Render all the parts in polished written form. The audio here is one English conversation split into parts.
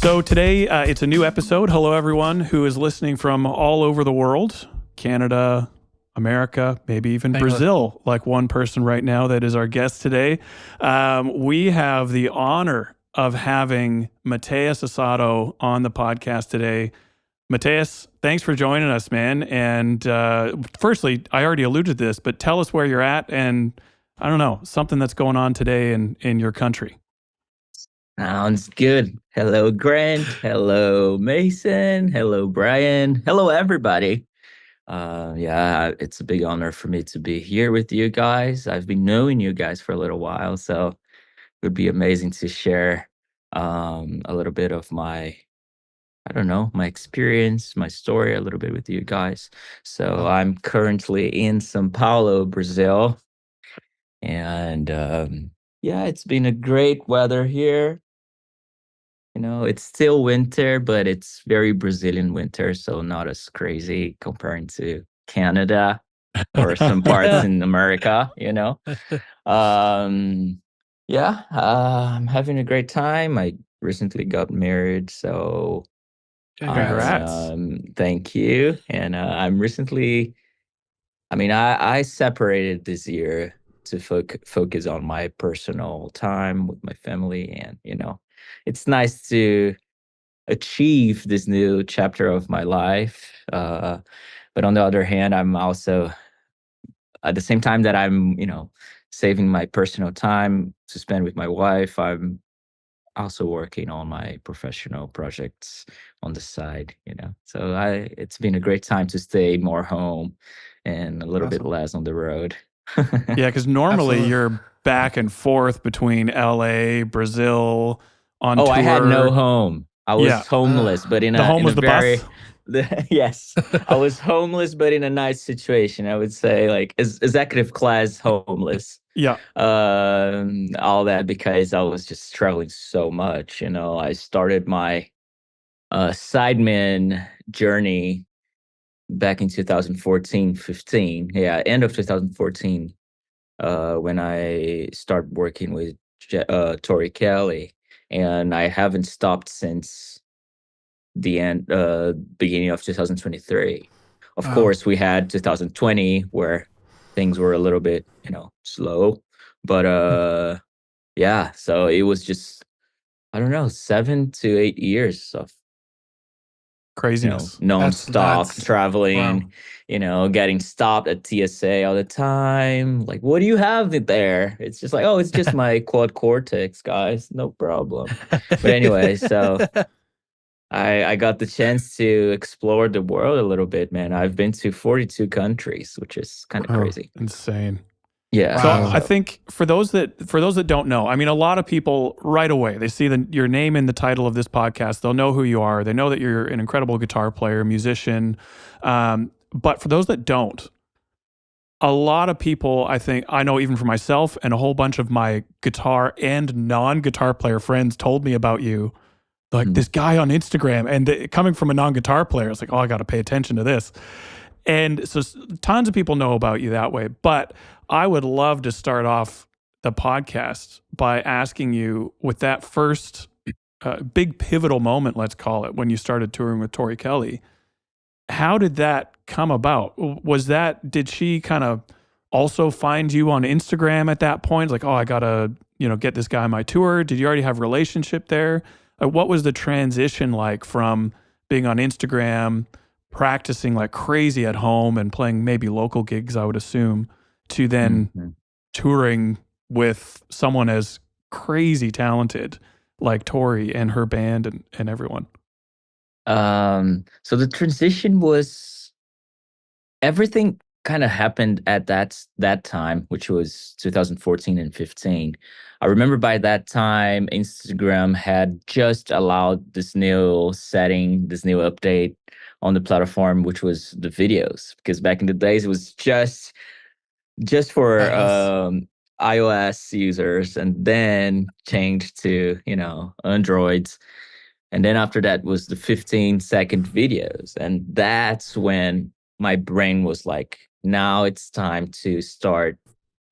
So today it's a new episode. Hello, everyone who is listening from all over the world, Canada, America, maybe even Brazil, like one person right now that is our guest today. We have the honor of having Mateus Asato on the podcast today. Mateus, thanks for joining us, man. And firstly, I already alluded to this, but tell us where you're at and, I don't know, something that's going on today in your country. Sounds good. Hello, Grant. Hello, Mason. Hello, Brian. Hello, everybody. Yeah, it's a big honor for me to be here with you guys. I've been knowing you guys for a little while, so it would be amazing to share a little bit of my experience, my story a little bit with you guys. So I'm currently in São Paulo, Brazil. And yeah, it's been a great weather here. It's still winter, but it's very Brazilian winter, so not as crazy comparing to Canada or some parts in America. Yeah, I'm having a great time. I recently got married, so Congrats. thank you. And I separated this year to focus on my personal time with my family, and it's nice to achieve this new chapter of my life. But on the other hand, I'm also, at the same time that I'm, saving my personal time to spend with my wife, I'm also working on my professional projects on the side. So it's been a great time to stay more home and a little bit less on the road. Yeah, because normally you're back and forth between LA, Brazil, on Oh, tour. I had no home. I was homeless, but in the home was the very bus. yes, I was homeless, but in a nice situation. I would say, like, executive class homeless. Yeah. All that because I was just struggling so much. I started my sideman journey back in 2014-15. Yeah, end of 2014, when I started working with Tori Kelly, and I haven't stopped since the beginning of 2023. Of course, we had 2020 where things were a little bit, slow, but yeah, so it was just, I don't know, 7 to 8 years of Craziness. non-stop traveling, getting stopped at TSA all the time. Like, what do you have there? It's just like, oh, it's just my quad cortex, guys. No problem. But anyway, so I got the chance to explore the world a little bit, man. I've been to 42 countries, which is kind of crazy. Insane. Yeah. So I think for those that don't know, I mean, a lot of people right away, they see your name in the title of this podcast. They'll know who you are. They know that you're an incredible guitar player, musician. But for those that don't, a lot of people, I think, I know even for myself and a whole bunch of my guitar and non-guitar player friends told me about you. Like this guy on Instagram, and coming from a non-guitar player, it's like, oh, I got to pay attention to this. And so tons of people know about you that way. But I would love to start off the podcast by asking you with that first big pivotal moment, let's call it, when you started touring with Tori Kelly. How did that come about? Did she kind of also find you on Instagram at that point? Like, oh, I got to, get this guy on my tour. Did you already have a relationship there? What was the transition like from being on Instagram, practicing like crazy at home and playing maybe local gigs, I would assume, to then touring with someone as crazy talented like Tori and her band and everyone? So the transition was, everything kind of happened at that time, which was 2014 and 15. I remember by that time, Instagram had just allowed this new setting, this new update on the platform, which was the videos. Because back in the days, it was just for iOS users, and then changed to Androids. And then after that was the 15-second videos. And that's when my brain was like, now it's time to start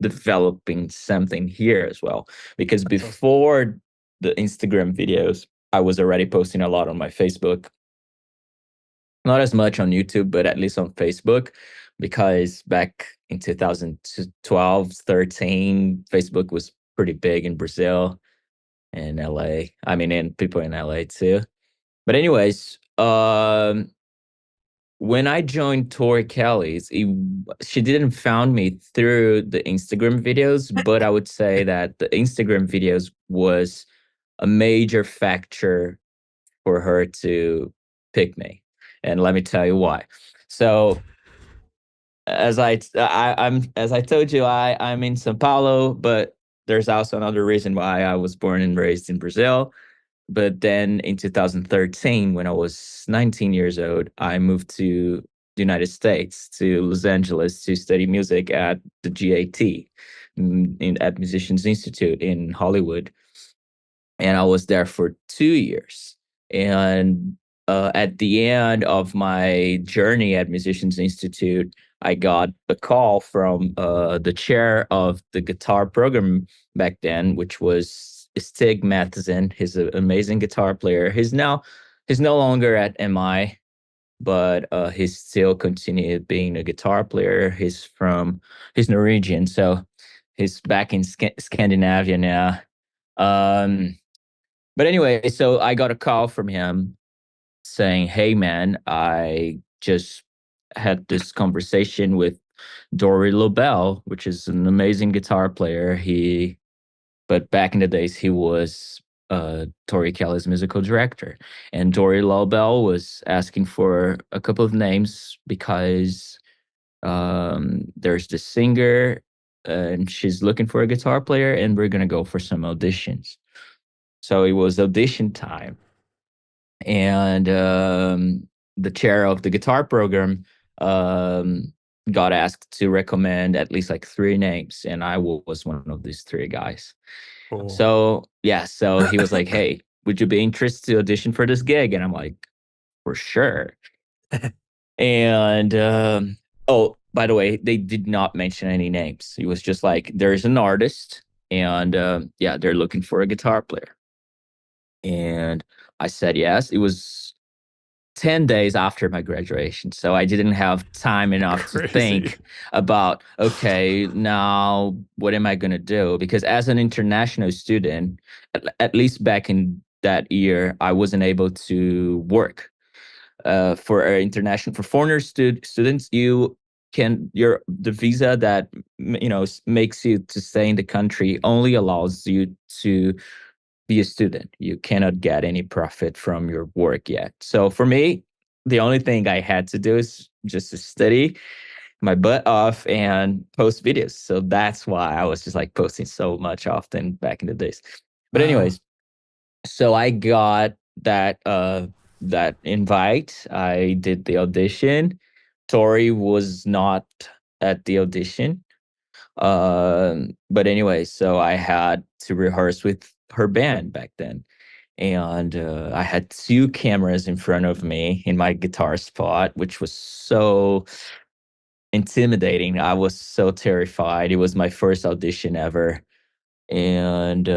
developing something here as well. Because before the Instagram videos, I was already posting a lot on my Facebook. Not as much on YouTube, but at least on Facebook, because back in 2012, 13, Facebook was pretty big in Brazil and LA. I mean, and people in LA too. But anyways, when I joined Tori Kelly's, she didn't found me through the Instagram videos, but I would say that the Instagram videos was a major factor for her to pick me. And let me tell you why. So as I told you, I'm in Sao Paulo, but there's also another reason why I was born and raised in Brazil. But then in 2013, when I was 19 years old, I moved to the United States, to Los Angeles, to study music at the GAT, at Musicians Institute in Hollywood. And I was there for 2 years. And at the end of my journey at Musicians Institute, I got a call from the chair of the guitar program back then, which was Stig Matheson. He's an amazing guitar player. He's no longer at MI, but he's still continued being a guitar player. He's Norwegian, so he's back in Scandinavia now. Um, but anyway, so I got a call from him saying, "Hey, man, I just had this conversation with Dory Lobel, which is an amazing guitar player. But back in the days, he was Tori Kelly's musical director. And Dory Lobel was asking for a couple of names because there's this singer and she's looking for a guitar player, and we're going to go for some auditions." So it was audition time. And the chair of the guitar program um, got asked to recommend at least like three names. And I was one of these three guys. Cool. So, yeah. So he was like, "Hey, would you be interested to audition for this gig?" And I'm like, "For sure." And, oh, by the way, they did not mention any names. It was just like, there's an artist, and yeah, they're looking for a guitar player. And I said yes. It was 10 days after my graduation. So I didn't have time enough to Crazy. think about, okay, now what am I going to do? Because as an international student, at least back in that year, I wasn't able to work. For international, for foreigner students, the visa that makes you to stay in the country only allows you to be a student. You cannot get any profit from your work yet. So for me, the only thing I had to do is just to study my butt off and post videos. So that's why I was just like posting so much often back in the days. But Wow. anyways, so I got that invite. I did the audition. Tori was not at the audition. But anyway, so I had to rehearse with her band back then. And I had two cameras in front of me in my guitar spot, which was so intimidating. I was so terrified. It was my first audition ever. And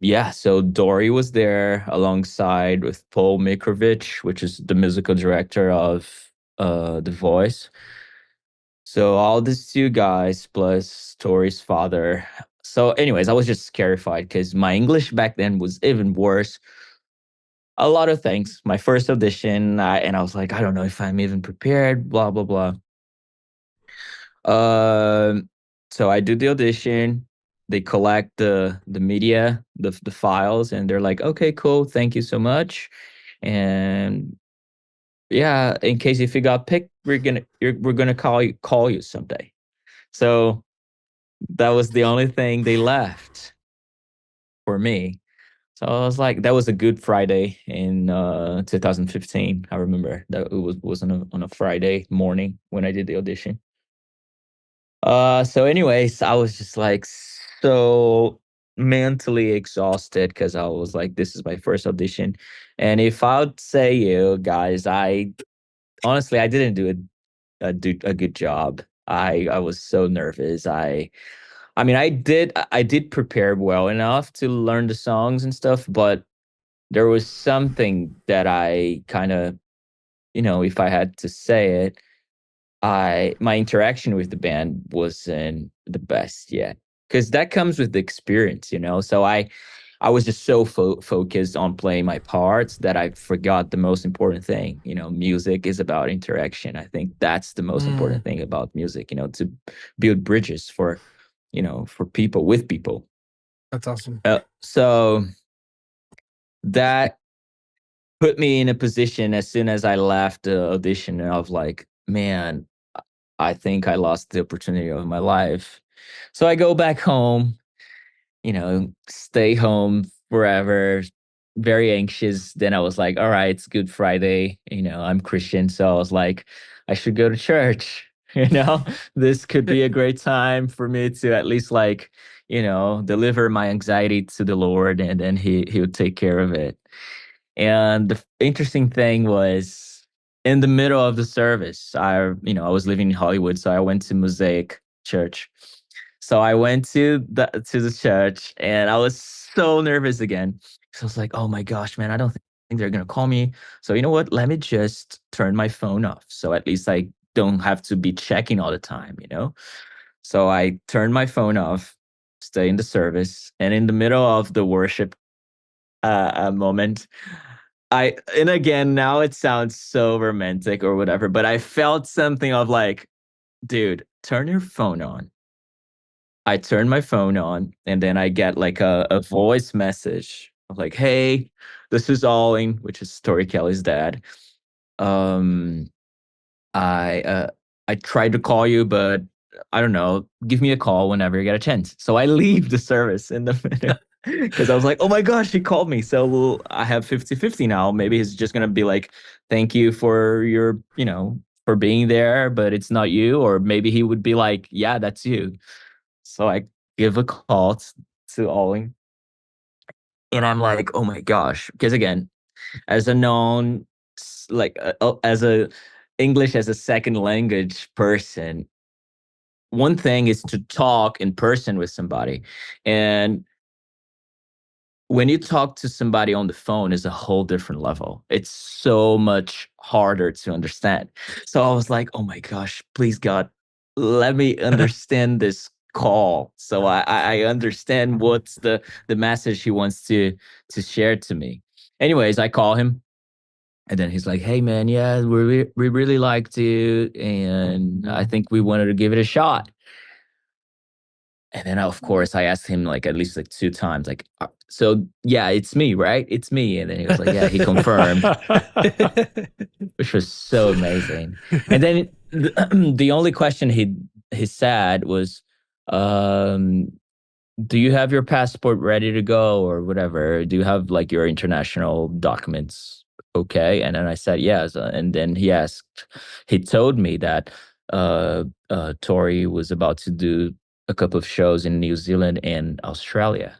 yeah, so Dory was there alongside with Paul Mikrovich, which is the musical director of The Voice. So all these two guys plus Tori's father. So, anyways, I was just terrified because my English back then was even worse. A lot of things. My first audition, and I was like, I don't know if I'm even prepared. Blah blah blah. Um, so I do the audition. They collect the media, the files, and they're like, "Okay, cool, thank you so much." And yeah, in case if you got picked, we're gonna call you someday. So that was the only thing they left for me. So I was like, that was a Good Friday in 2015. I remember that it was on a Friday morning when I did the audition. So anyways, I was just like so mentally exhausted because I was like, this is my first audition. And if I would say you guys, I honestly I didn't do a good job. I was so nervous. I mean, I did prepare well enough to learn the songs and stuff, but there was something that I kind of, if I had to say it, my interaction with the band wasn't the best yet, because that comes with the experience. So I was just so focused on playing my parts that I forgot the most important thing. Music is about interaction. I think that's the most important thing about music. To build bridges for people, with people. That's awesome. So that put me in a position as soon as I left the audition of like, man, I think I lost the opportunity of my life. So I go back home, stay home forever, very anxious. Then I was like, all right, it's Good Friday. I'm Christian. So I was like, I should go to church. This could be a great time for me to at least like, deliver my anxiety to the Lord, and then he would take care of it. And the interesting thing was, in the middle of the service, I was living in Hollywood, so I went to Mosaic Church. So I went to the church, and I was so nervous again. So I was like, "Oh my gosh, man, I don't think they're gonna call me." So you know what? Let me just turn my phone off, so at least I don't have to be checking all the time. So I turned my phone off, stay in the service, and in the middle of the worship moment, and again, now it sounds so romantic or whatever, but I felt something of like, dude, turn your phone on. I turn my phone on, and then I get like a voice message of like, hey, this is Alling, which is Tori Kelly's dad. Um, I tried to call you, but I don't know. Give me a call whenever you get a chance. So I leave the service in the middle because I was like, oh my gosh, he called me. So I have 50-50 now. Maybe he's just gonna be like, thank you for for being there, but it's not you. Or maybe he would be like, yeah, that's you. So I give a call to Ollie, and I'm like, oh my gosh, because again, as a known as a English as a second language person, one thing is to talk in person with somebody, and when you talk to somebody on the phone is a whole different level. It's so much harder to understand. So I was like, oh my gosh, please God, let me understand this call. So I understand what's the message he wants to share to me. Anyways, I call him, and then he's like, hey man, yeah, we really liked you, and I think we wanted to give it a shot. And then, of course, I asked him like at least like 2 times, like, so yeah, it's me, right? It's me. And then he was like, yeah, he confirmed, which was so amazing. And then the only question he said was, um, do you have your passport ready to go or whatever? Do you have like your international documents? Okay. And then I said yes. And then he told me that Tori was about to do a couple of shows in New Zealand and Australia.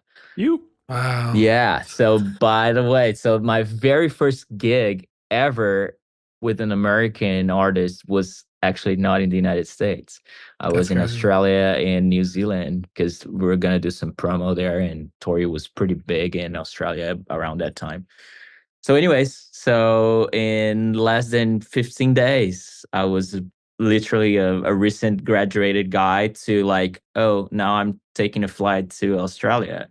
Wow. Yeah. So by the way, so my very first gig ever with an American artist was actually not in the United States. I was in crazy. Australia and New Zealand because we were gonna do some promo there, and Tori was pretty big in Australia around that time. So, anyways, so in less than 15 days, I was literally a recent graduated guy to like, oh, now I'm taking a flight to Australia,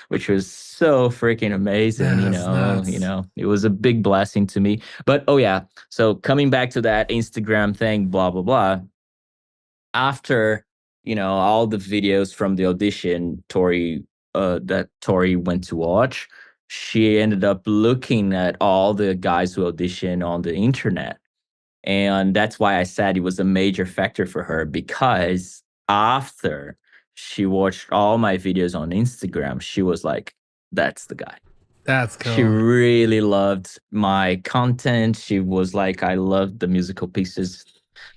which was so freaking amazing. That's nuts. It was a big blessing to me. But oh yeah, so coming back to that Instagram thing, blah blah blah. After all the videos from the audition, that Tori went to watch, she ended up looking at all the guys who audition on the internet. And that's why I said it was a major factor for her, because after she watched all my videos on Instagram, she was like, that's the guy. That's cool. She really loved my content. She was like, I loved the musical pieces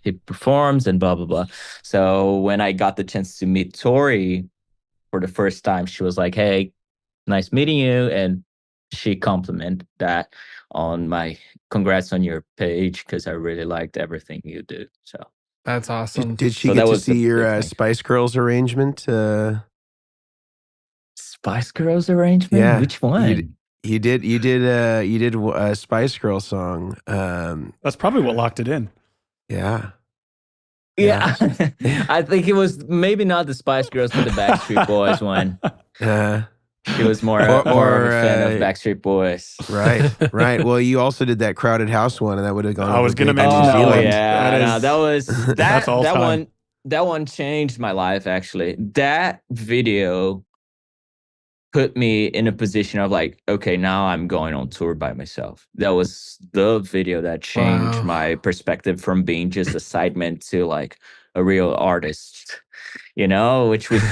he performs and blah, blah, blah. So when I got the chance to meet Tori for the first time, she was like, hey, nice meeting you. And she complimented that on my congrats on your page, because I really liked everything you do. So that's awesome. Did she So get that to was the see your big thing. Spice Girls arrangement? Spice Girls arrangement? Yeah. Which one? You did a Spice Girl song. That's probably what locked it in. Yeah. Yeah. I think it was maybe not the Spice Girls, but the Backstreet Boys one. She was more of a fan of Backstreet Boys. Right. Well, you also did that Crowded House one, and that would have gone. I was gonna big in mention New that one. Zealand. Yeah, that was that's all that time. one. That one changed my life. Actually, that video put me in a position of like, okay, now I'm going on tour by myself. That was the video that changed my perspective from being just a sideman to like a real artist, which was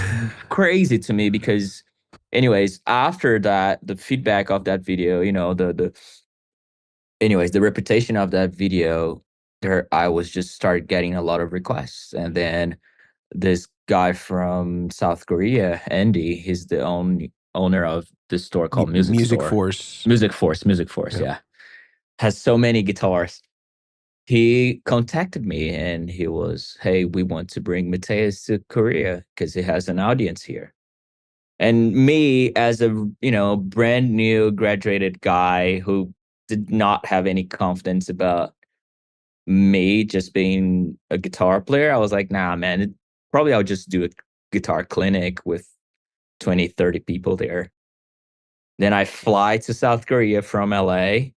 crazy to me because anyways, after that, the feedback of that video, the reputation of that video, I was just started getting a lot of requests. And then this guy from South Korea, Andy, he's the owner of this store called Music Force. Music Force, yeah. Has so many guitars. He contacted me and he was, hey, we want to bring Mateus to Korea because he has an audience here. And me, as a brand new graduated guy who did not have any confidence about me just being a guitar player, I was like, nah, man, probably I'll just do a guitar clinic with 20, 30 people there. Then I fly to South Korea from LA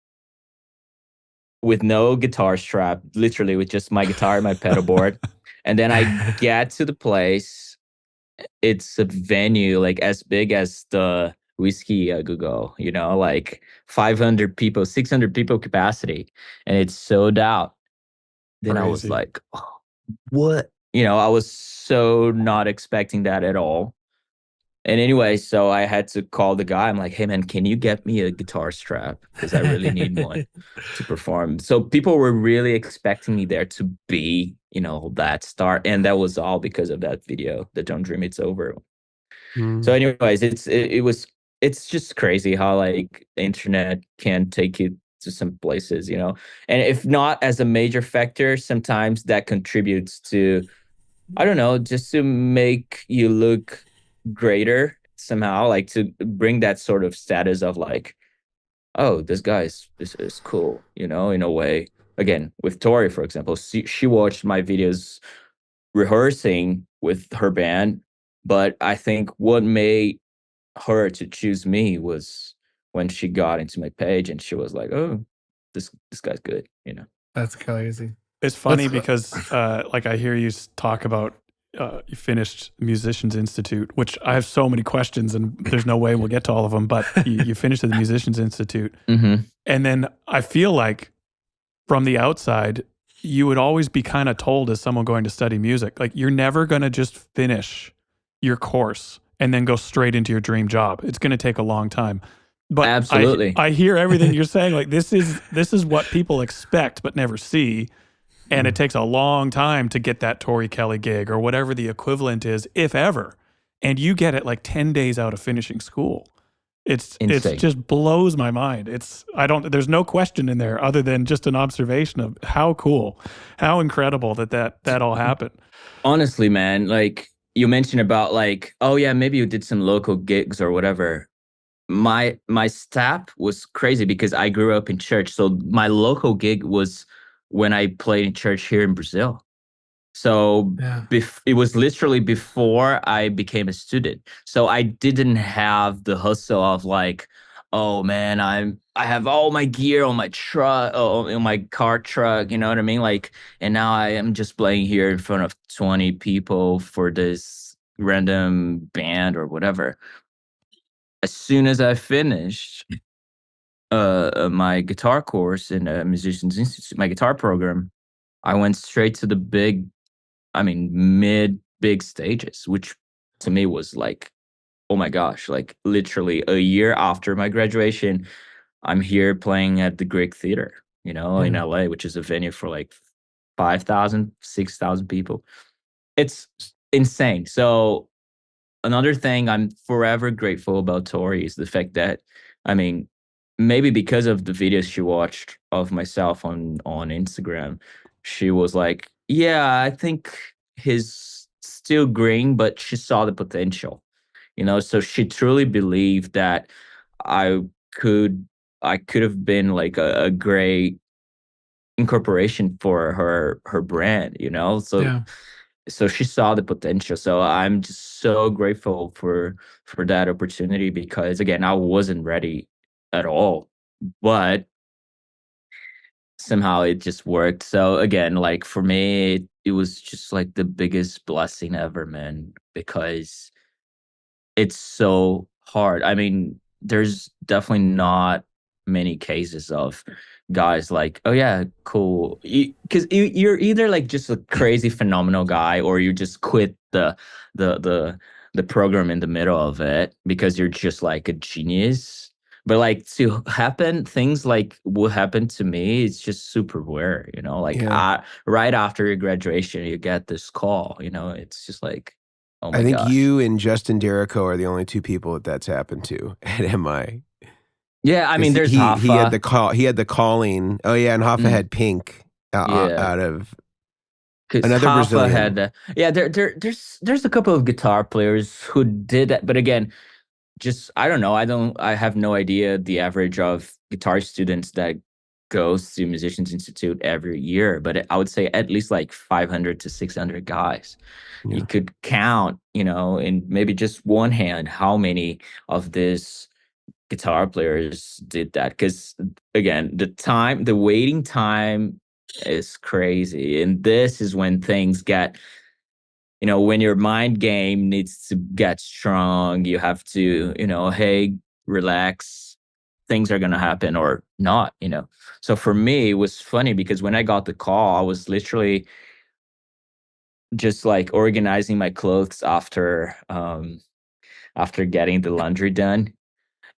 with no guitar strap, literally with just my guitar and my pedalboard. And then I get to the place. It's a venue like as big as the Whiskey a Go, like 500 people, 600 people capacity. And it's sold out. Then I was like, oh, what? I was so not expecting that at all. And anyway, so I had to call the guy. I'm like, hey, man, can you get me a guitar strap? Because I really need one to perform. So people were really expecting me there to be, that star. And that was all because of that video, the Don't Dream It's Over. So anyways, it's just crazy how like internet can take you to some places, and if not as a major factor, sometimes that contributes to, I don't know, just to make you look greater somehow, like to bring that sort of status of like, oh, this is cool, in a way. Again, with Tori, for example, she watched my videos rehearsing with her band, but I think what made her to choose me was when she got into my page and she was like, oh, this guy's good, That's crazy. It's funny because like I hear you talk about you finished Musicians Institute, which I have so many questions and there's no way we'll get to all of them, but you finished at the Musicians Institute. Mm-hmm. And then I feel like from the outside, you would always be kind of told as someone going to study music, like you're never going to just finish your course and then go straight into your dream job. It's going to take a long time. But absolutely, I hear everything you're saying. Like this is what people expect but never see. And it takes a long time to get that Tori Kelly gig or whatever the equivalent is, if ever. And you get it like 10 days out of finishing school. It's just blows my mind. There's no question in there other than just an observation of how cool, how incredible that all happened. Honestly, man, like you mentioned about like, oh yeah, maybe you did some local gigs or whatever. My step was crazy because I grew up in church. So my local gig was when I played in church here in Brazil. So it was literally before I became a student. So I didn't have the hustle of like, oh man, I have all my gear on my truck, on my car truck, you know what I mean? Like, and now I am just playing here in front of 20 people for this random band or whatever. As soon as I finished my guitar course in Musicians Institute, my guitar program, I went straight to the mid big stages, which to me was like, oh my gosh, like literally a year after my graduation, I'm here playing at the Greek Theater, in LA, which is a venue for like 5,000, 6,000 people. It's insane. So another thing I'm forever grateful about Tori is the fact that, maybe because of the videos she watched of myself on Instagram, she was like, yeah, I think he's still green, but she saw the potential, so she truly believed that I could have been like a great incorporation for her brand, you know. Yeah. So she saw the potential. So I'm just so grateful for that opportunity, because again, I wasn't ready at all, but somehow it just worked. So again, like for me, it was just like the biggest blessing ever, man, because it's so hard. I mean, there's definitely not many cases of guys like, oh yeah, cool. Because you're either like just a crazy phenomenal guy, or you just quit the the the program in the middle of it because you're just like a genius. But like to happen, things like what happened to me, it's just super rare, you know. Like Yeah. right after your graduation, you get this call, you know. It's just like, oh I my think gosh. you and Justin Derrico are the only two people that's happened to at MI. Yeah, I Because mean, there's he had the Hoffa. call. He had the calling. Oh yeah, and Hoffa Mm, had Pink yeah, out of because another Hoffa Brazilian. had, yeah, there's a couple of guitar players who did that, but again, just I don't know. I have no idea the average of guitar students that goes to Musicians Institute every year, but I would say at least like 500 to 600 guys. You Yeah. could count, you know, in maybe just one hand how many of these guitar players did that, because again, the waiting time is crazy, and this is when things get, you know, when your mind game needs to get strong, you have to, you know, hey, relax, things are going to happen or not, you know. So for me, it was funny because when I got the call, I was literally just like organizing my clothes after getting the laundry done.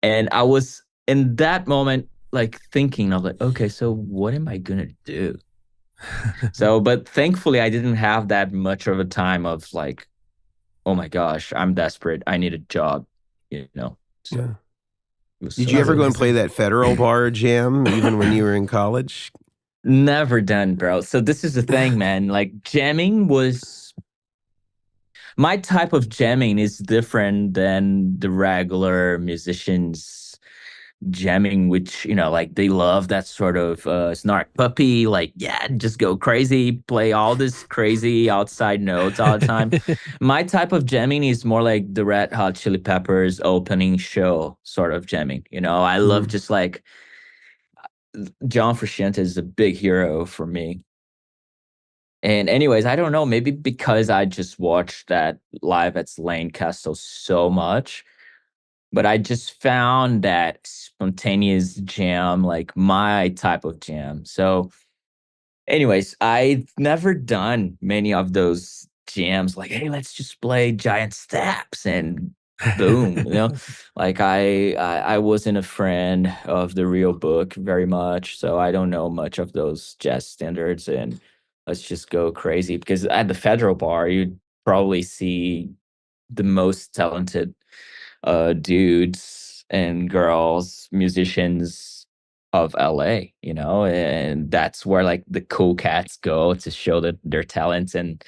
And I was in that moment, like thinking, I was like, okay, so what am I gonna do? So, but thankfully, I didn't have that much of a time of like, oh my gosh, I'm desperate. I need a job, you know. So Yeah. it was Did so you That's ever go good. and play amazing. that Federal Bar Jam even when you were in college? Never done, bro. So this is the thing, man. Like jamming was my type of jamming is different than the regular musicians jamming, which, you know, like they love that sort of snark puppy, like, yeah, just go crazy, play all this crazy outside notes all the time. My type of jamming is more like the Red Hot Chili Peppers opening show sort of jamming. You know, I love Mm. just like John Frusciante is a big hero for me. And anyways, I don't know, maybe because I just watched that live at Slane Castle so much, but I just found that spontaneous jam like my type of jam. So, anyways, I've never done many of those jams like, hey, let's just play giant steps and boom, you know. Like I wasn't a friend of the real book very much, so I don't know much of those jazz standards, and let's just go crazy, because at the Federal Bar you'd probably see the most talented dudes and girls, musicians of LA, you know, and that's where like the cool cats go to show that their talents and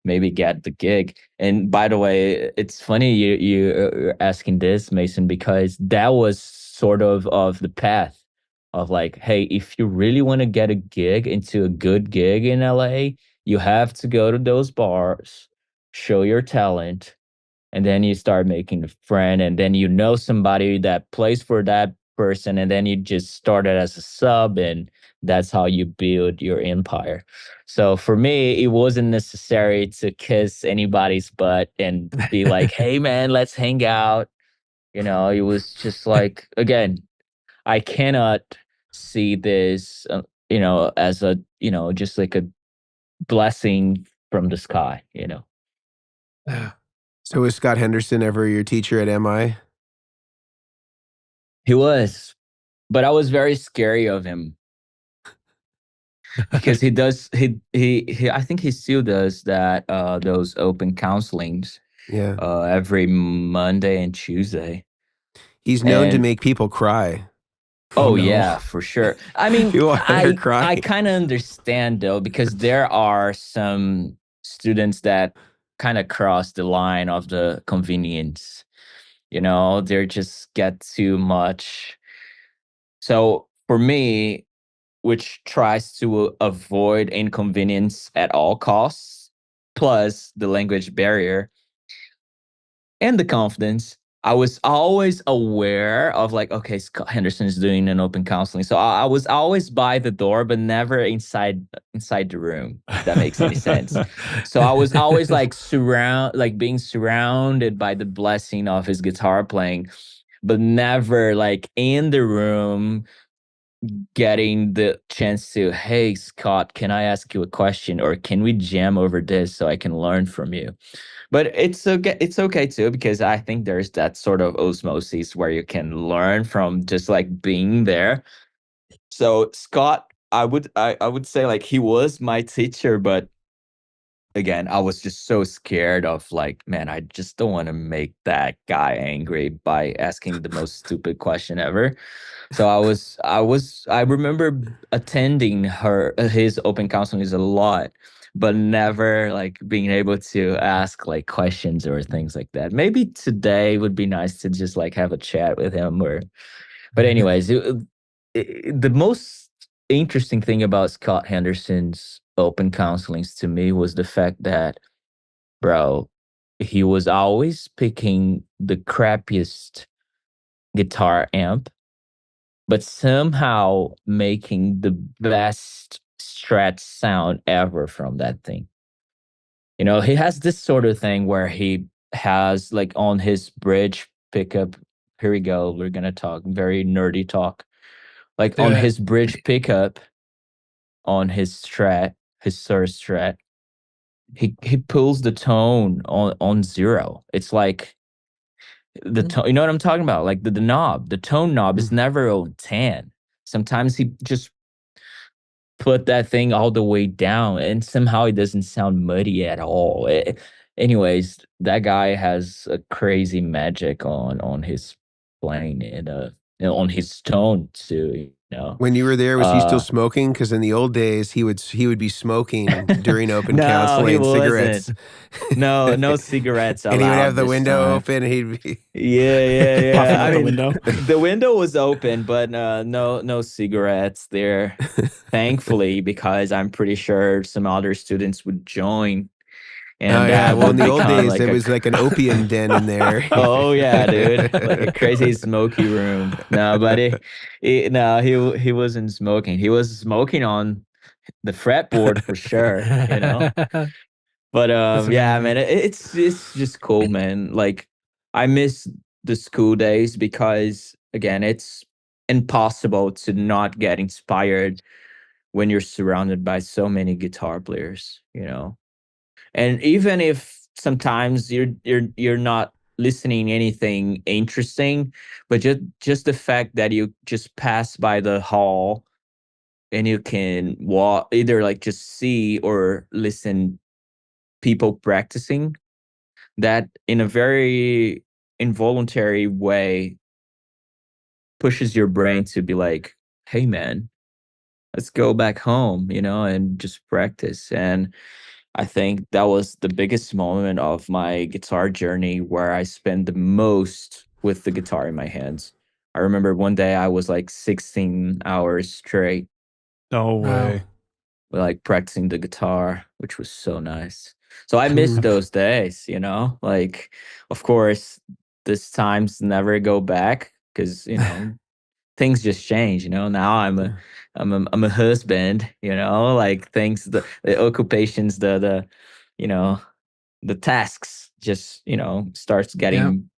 maybe get the gig. And by the way, it's funny you're asking this, Mason, because that was sort of the path of like, hey, if you really want to get a gig into a good gig in LA, you have to go to those bars, show your talent, and then you start making a friend, and then you know somebody that plays for that person, and then you just started as a sub, and that's how you build your empire. So for me, it wasn't necessary to kiss anybody's butt and be like, hey man, let's hang out. You know, it was just like, again, I cannot see this you know, as a, you know, just like a blessing from the sky, you know. Yeah. So was Scott Henderson ever your teacher at MI? He was, but I was very scary of him because he does he I think he still does that those open counselings Yeah. every Monday and Tuesday. He's known to And make people cry. Oh oh no. yeah, for sure. I mean, You want her I crying? kind of understand though, because there are some students that kind of cross the line of the convenience. You know, they just get too much. So for me, which tries to avoid inconvenience at all costs, plus the language barrier and the confidence, I was always aware of like, okay, Scott Henderson is doing an open counseling. So I was always by the door, but never inside the room, if that makes any sense. So I was always like being surrounded by the blessing of his guitar playing, but never like in the room getting the chance to, hey, Scott, can I ask you a question, or can we jam over this so I can learn from you? But it's okay too, because I think there's that sort of osmosis where you can learn from just like being there. So Scott, I would say like he was my teacher, but again, I was just so scared of like, man, I just don't want to make that guy angry by asking the most stupid question ever. So I remember attending his open counselings a lot, but never like being able to ask like questions or things like that. Maybe today would be nice to just like have a chat with him, but anyways, the most interesting thing about Scott Henderson's open counselings to me was the fact that, bro, he was always picking the crappiest guitar amp, but somehow making the best stretch sound ever from that thing. You know, he has this sort of thing where he has like on his bridge pickup. Here we go. We're gonna talk very nerdy talk. Like Do on it. his bridge pickup, on his strat, his third strat, he pulls the tone on zero. It's like the tone. You know what I'm talking about? Like the knob, the tone knob is never on 10. Sometimes he just put that thing all the way down, and somehow it doesn't sound muddy at all. Anyways, that guy has a crazy magic on his playing and on his tone too. You know, When you were there, was he still uh, smoking? Because in the old days, he would be smoking during open no, he counseling, wasn't. cigarettes, No cigarettes and he would have allowed the this window time. open. And he'd be Puffing Yeah. I out the mean, window. the window was open, but no cigarettes there. Thankfully, because I'm pretty sure some other students would join, Oh and yeah. that Well, in would the old become days, like it was like an opium den in there. oh yeah, dude, like a crazy smoky room. No, but he wasn't smoking. He was smoking on the fretboard for sure, you know. But That's yeah, amazing. man, it's just cool, man. Like I miss the school days because again, it's impossible to not get inspired when you're surrounded by so many guitar players, you know. And even if sometimes you're not listening anything interesting, but just the fact that you just pass by the hall and you can walk, either like just see or listen people practicing, that in a very involuntary way pushes your brain to be like, hey man, let's go back home, you know, and just practice. And I think that was the biggest moment of my guitar journey where I spent the most with the guitar in my hands. I remember one day I was like 16 hours straight, No Wow. way. like practicing the guitar, which was so nice. So I miss Oof. those days, you know? Like, of course, these times never go back because, you know, things just change, you know. Now I'm a husband, you know, like things, the occupations, the you know, the tasks just, you know, starts Yeah. getting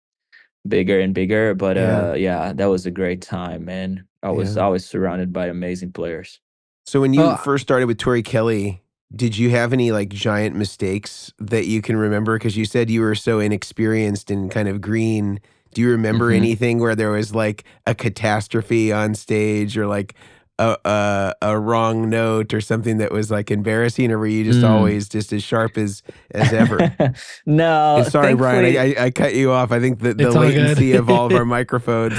bigger and bigger. But Yeah, yeah, that was a great time, man. I was yeah. always surrounded by amazing players. So when you Well, first started with Tori Kelly, did you have any like giant mistakes that you can remember? Because you said you were so inexperienced and kind of green. Do you remember Hmm. anything where there was like a catastrophe on stage or like a wrong note or something that was like embarrassing, or were you just Mm. always just as sharp as ever? And No, sorry, Brian, thankfully. I cut you off. I think that the it's all good. latency of all of our microphones.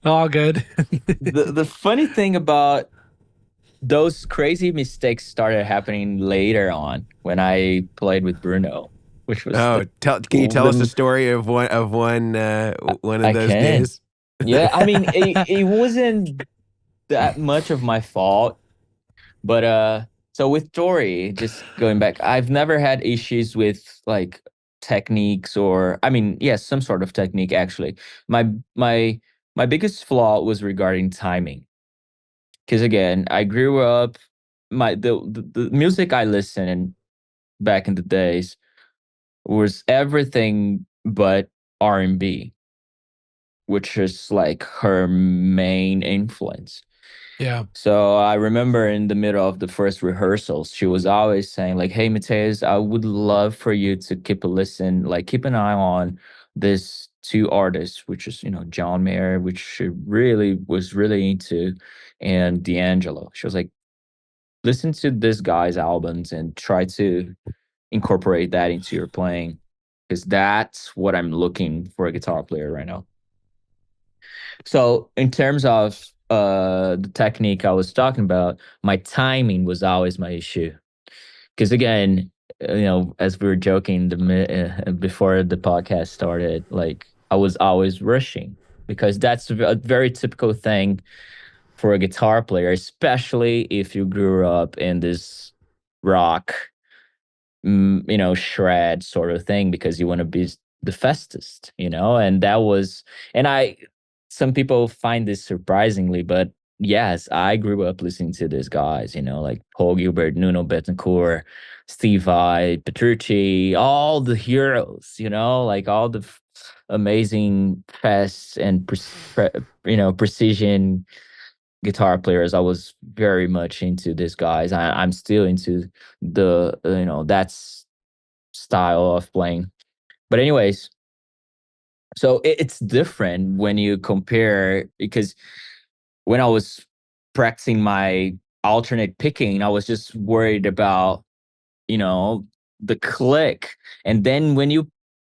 All good. The funny thing about those crazy mistakes started happening later on when I played with Bruno, which was Oh, can you tell us a the story of one of I those can. days? Yeah, I mean, it wasn't that much of my fault. But so with Tori, just going back, I've never had issues with like techniques, or I mean, yes, some sort of technique actually. My my my biggest flaw was regarding timing. Because again, I grew up, the music I listened back in the days was everything but R&B, which is like her main influence. Yeah. So I remember in the middle of the first rehearsals, she was always saying like, "Hey, Mateus, I would love for you to keep a listen, like keep an eye on this two artists, which is, John Mayer, which she really was really into, and D'Angelo." She was like, "Listen to this guy's albums and try to incorporate that into your playing, because that's what I'm looking for a guitar player right now." So in terms of the technique I was talking about, my timing was always my issue. Because again, as we were joking before the podcast started, like I was always rushing, because that's a very typical thing for a guitar player, especially if you grew up in this rock, shred sort of thing, because you want to be the fastest, and that was, and some people find this surprisingly, but yes, I grew up listening to these guys, like Paul Gilbert, Nuno Bettencourt, Steve Vai, Petrucci, all the heroes, like all the amazing fast and precision guitar players. I was very much into these guys. I'm still into the that's style of playing. But anyways, so it's different when you compare, because when I was practicing my alternate picking, I was just worried about you know the click, and then when you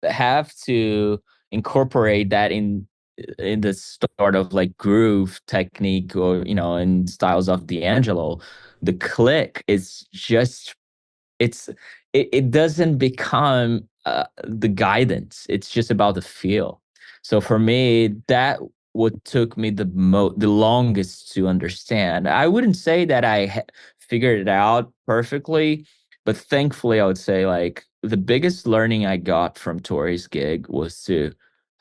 have to incorporate that in the sort of like groove technique, or in styles of D'Angelo, the click is just, it's it doesn't become the guidance. It's just about the feel. So for me, that what took me the longest to understand. I wouldn't say that I figured it out perfectly, but thankfully I would say like the biggest learning I got from Tori's gig was to,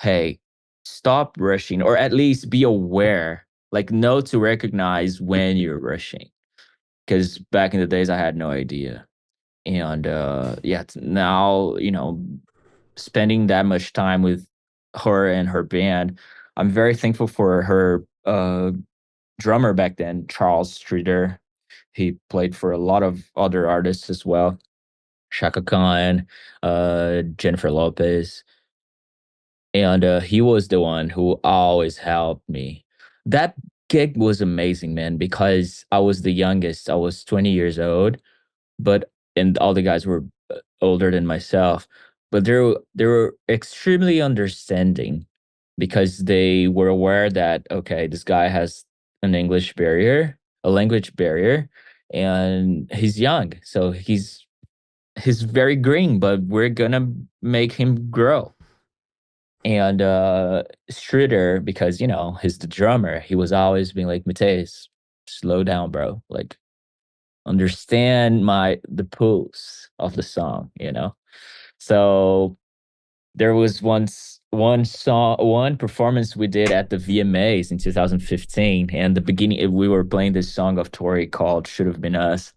hey, stop rushing, or at least be aware, like know to recognize when you're rushing. Because back in the days I had no idea. And yeah, now, spending that much time with her and her band, I'm very thankful for her drummer back then, Charles Streeter. He played for a lot of other artists as well, Shaka Khan, Jennifer Lopez. And he was the one who always helped me. That gig was amazing, man, because I was the youngest. I was 20 years old, but and all the guys were older than myself, but they were extremely understanding, because they were aware that, okay, this guy has an English barrier, a language barrier, and he's young, so he's very green, but we're gonna make him grow. And Streeter, because he's the drummer, he was always being like, Mateus, slow down, bro, like understand the pulse of the song. So there was one performance we did at the VMAs in 2015, and the beginning we were playing this song of Tori called "Should Have Been Us,"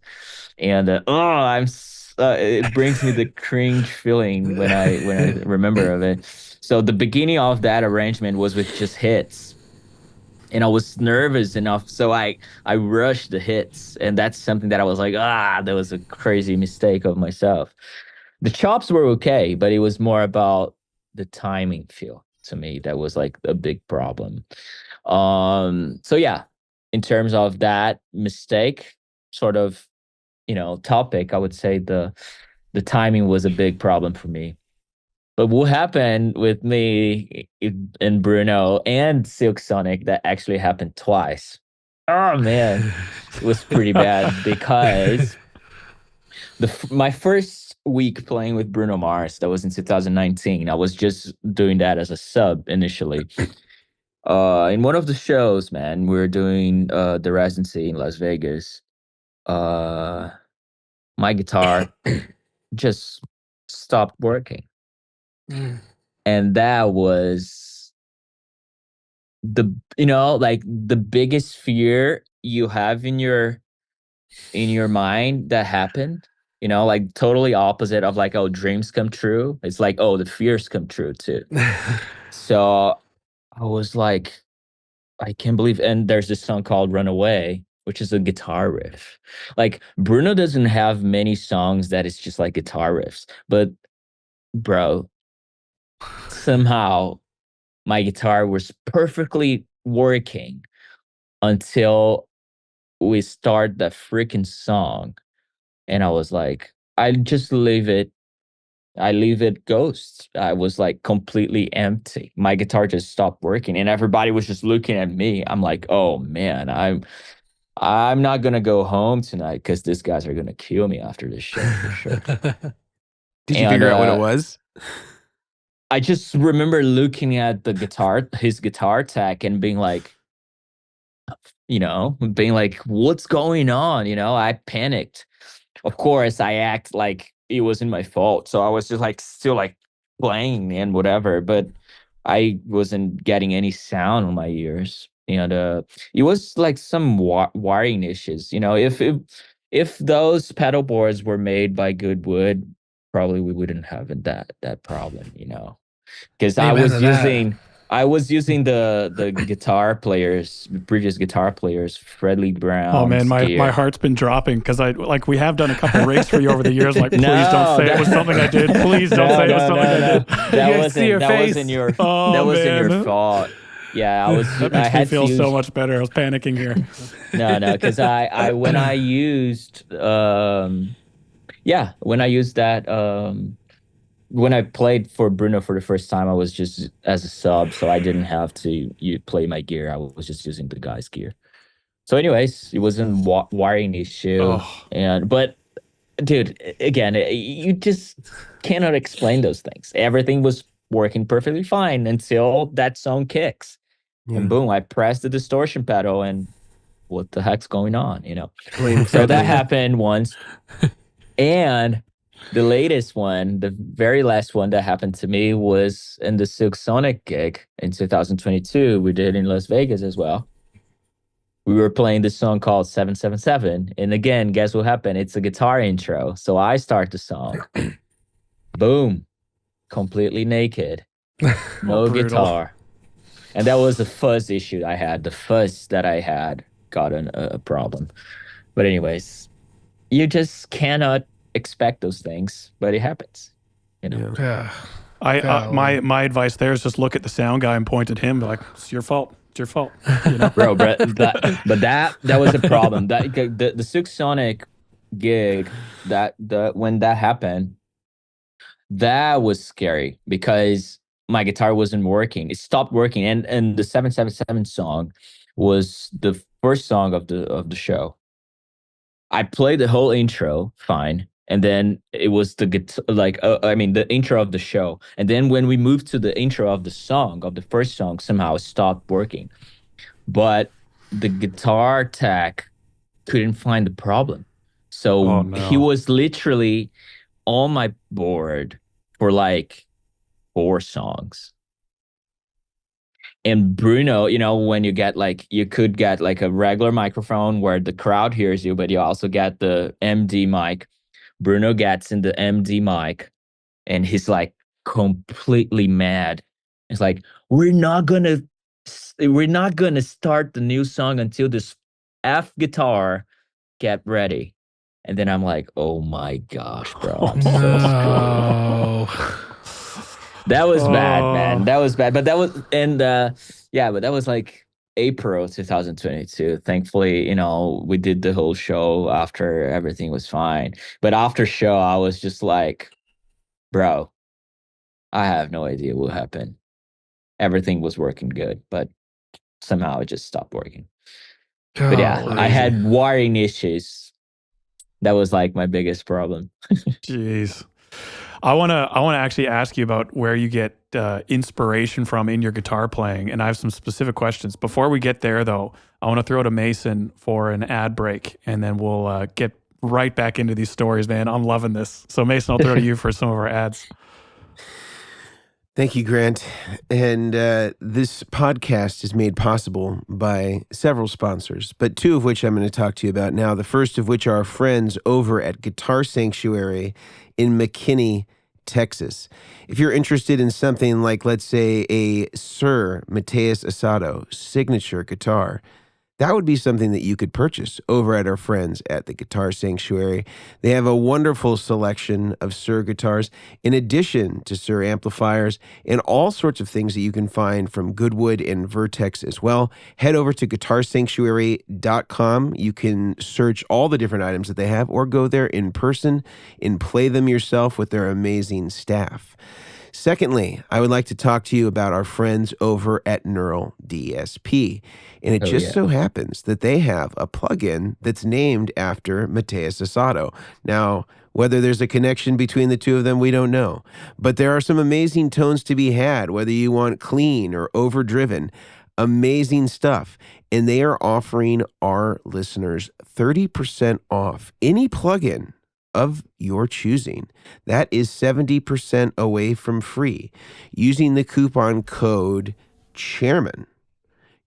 and it brings me the cringe feeling when I remember of it. So the beginning of that arrangement was with just hits, and I was nervous enough, so I rushed the hits, and that's something that I was like, that was a crazy mistake of myself. The chops were okay, but it was more about the timing feel to me that was like a big problem. So yeah, in terms of that mistake sort of topic, I would say the timing was a big problem for me. But what happened with me and Bruno and Silk Sonic, that actually happened twice. Oh man, it was pretty bad, because my first week playing with Bruno Mars, that was in 2019. I was just doing that as a sub initially. In one of the shows, man, we were doing the residency in Las Vegas. My guitar just stopped working. Mm. And that was like the biggest fear you have in your mind that happened. Like totally opposite of like, oh, dreams come true. It's like, oh, the fears come true too. So I was like, I can't believe. And there's this song called Runaway, which is a guitar riff. Like Bruno doesn't have many songs that is just like guitar riffs, but bro, somehow my guitar was perfectly working until we start the freaking song. And I was like, I just leave it. I leave it ghost. I was like completely empty. My guitar just stopped working and everybody was just looking at me. I'm like, oh man, I'm not gonna go home tonight because these guys are gonna kill me after this show for sure. Did you figure out what it was? I just remember looking at his guitar tech and being like, what's going on? I panicked. Of course, I act like it wasn't my fault. So I was just like still like playing and whatever, but I wasn't getting any sound on my ears. And it was like some wiring issues. If those pedal boards were made by Goodwood, probably we wouldn't have that problem. Because I was using the previous guitar players, Freddie Brown's Oh man, my gear. heart's been dropping because we have done a couple rigs for you over the years. Like, please No, don't say it was something I did. Please don't say it was something I did. That wasn't your fault. Yeah, That makes me feel so much better. I was panicking here. No, because I when I used when I played for Bruno for the first time, I was just as a sub, so I didn't have to play my gear. I was just using the guy's gear. So, anyways, it wasn't wiring issue, but dude, again, you just cannot explain those things. Everything was working perfectly fine until that song kicks, and boom, I pressed the distortion pedal, and what the heck's going on? So that happened once, and the latest one, the very last one that happened to me was in the Silk Sonic gig in 2022. We did in Las Vegas as well. We were playing this song called 777. And again, guess what happened? It's a guitar intro. So I start the song. Boom. Completely naked. No guitar. And that was the fuzz issue I had. The fuzz that I had got a problem. But anyways, you just cannot expect those things, but it happens. Yeah. My advice there is just look at the sound guy and point at him, be like, it's your fault. It's your fault. Bro, but that was a problem. That the Silk Sonic gig, when that happened, that was scary because my guitar wasn't working. It stopped working, and the 777 song was the first song of the show. I played the whole intro fine, and then it was the intro of the show. And then when we moved to the intro of the first song, somehow it stopped working. But the guitar tech couldn't find the problem. So he was literally on my board for like 4 songs. And Bruno, when you could get like a regular microphone where the crowd hears you, but you also get the MD mic. Bruno gets in the MD mic and he's like completely mad. It's like, we're not gonna start the new song until this F guitar get ready. And then I'm like, oh my gosh, bro, I'm so screwed. That was bad, man. That was bad. But that was, but that was like April 2022. Thankfully, we did the whole show after everything was fine. But after show, I was just like, bro, I have no idea what happened. Everything was working good, but somehow it just stopped working. But yeah, I had wiring issues. That was like my biggest problem. Jeez. I want to actually ask you about where you get inspiration from in your guitar playing, and I have some specific questions. Before we get there, though, I want to throw to Mason for an ad break, and then we'll get right back into these stories, man. I'm loving this. So, Mason, I'll throw to you for some of our ads. Thank you, Grant. And this podcast is made possible by several sponsors, but two of which I'm going to talk to you about now. The first of which are our friends over at Guitar Sanctuary in McKinney, Texas. If you're interested in something like, let's say, a Sir Mateus Asato signature guitar, that would be something that you could purchase over at our friends at the Guitar Sanctuary. They have a wonderful selection of Sir guitars, in addition to Sir amplifiers, and all sorts of things that you can find from Goodwood and Vertex as well. Head over to guitarsanctuary.com. You can search all the different items that they have, or go there in person and play them yourself with their amazing staff. Secondly, I would like to talk to you about our friends over at Neural DSP. And it so happens that they have a plugin that's named after Mateus Asato. Now, whether there's a connection between the two of them, we don't know. But there are some amazing tones to be had, whether you want clean or overdriven. Amazing stuff. And they are offering our listeners 30% off any plugin of your choosing. That is 70% away from free. Using the coupon code Chairmen,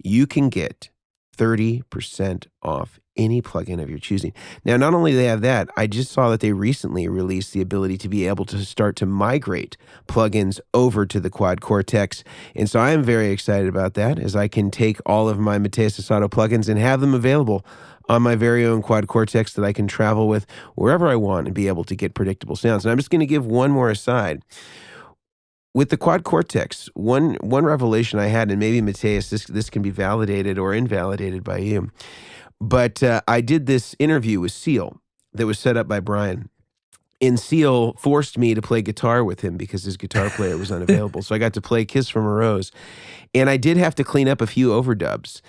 you can get 30% off any plugin of your choosing. Now, not only do they have that, I just saw that they recently released the ability to be able to start to migrate plugins over to the Quad Cortex. And so I am very excited about that, as I can take all of my Mateus Asato plugins and have them available on my very own Quad Cortex that I can travel with wherever I want and be able to get predictable sounds. And I'm just going to give one more aside. With the Quad Cortex, one revelation I had, and maybe Mateus, this can be validated or invalidated by you, but I did this interview with Seal that was set up by Brian. And Seal forced me to play guitar with him because his guitar player was unavailable. So I got to play Kiss from a Rose. And I did have to clean up a few overdubs.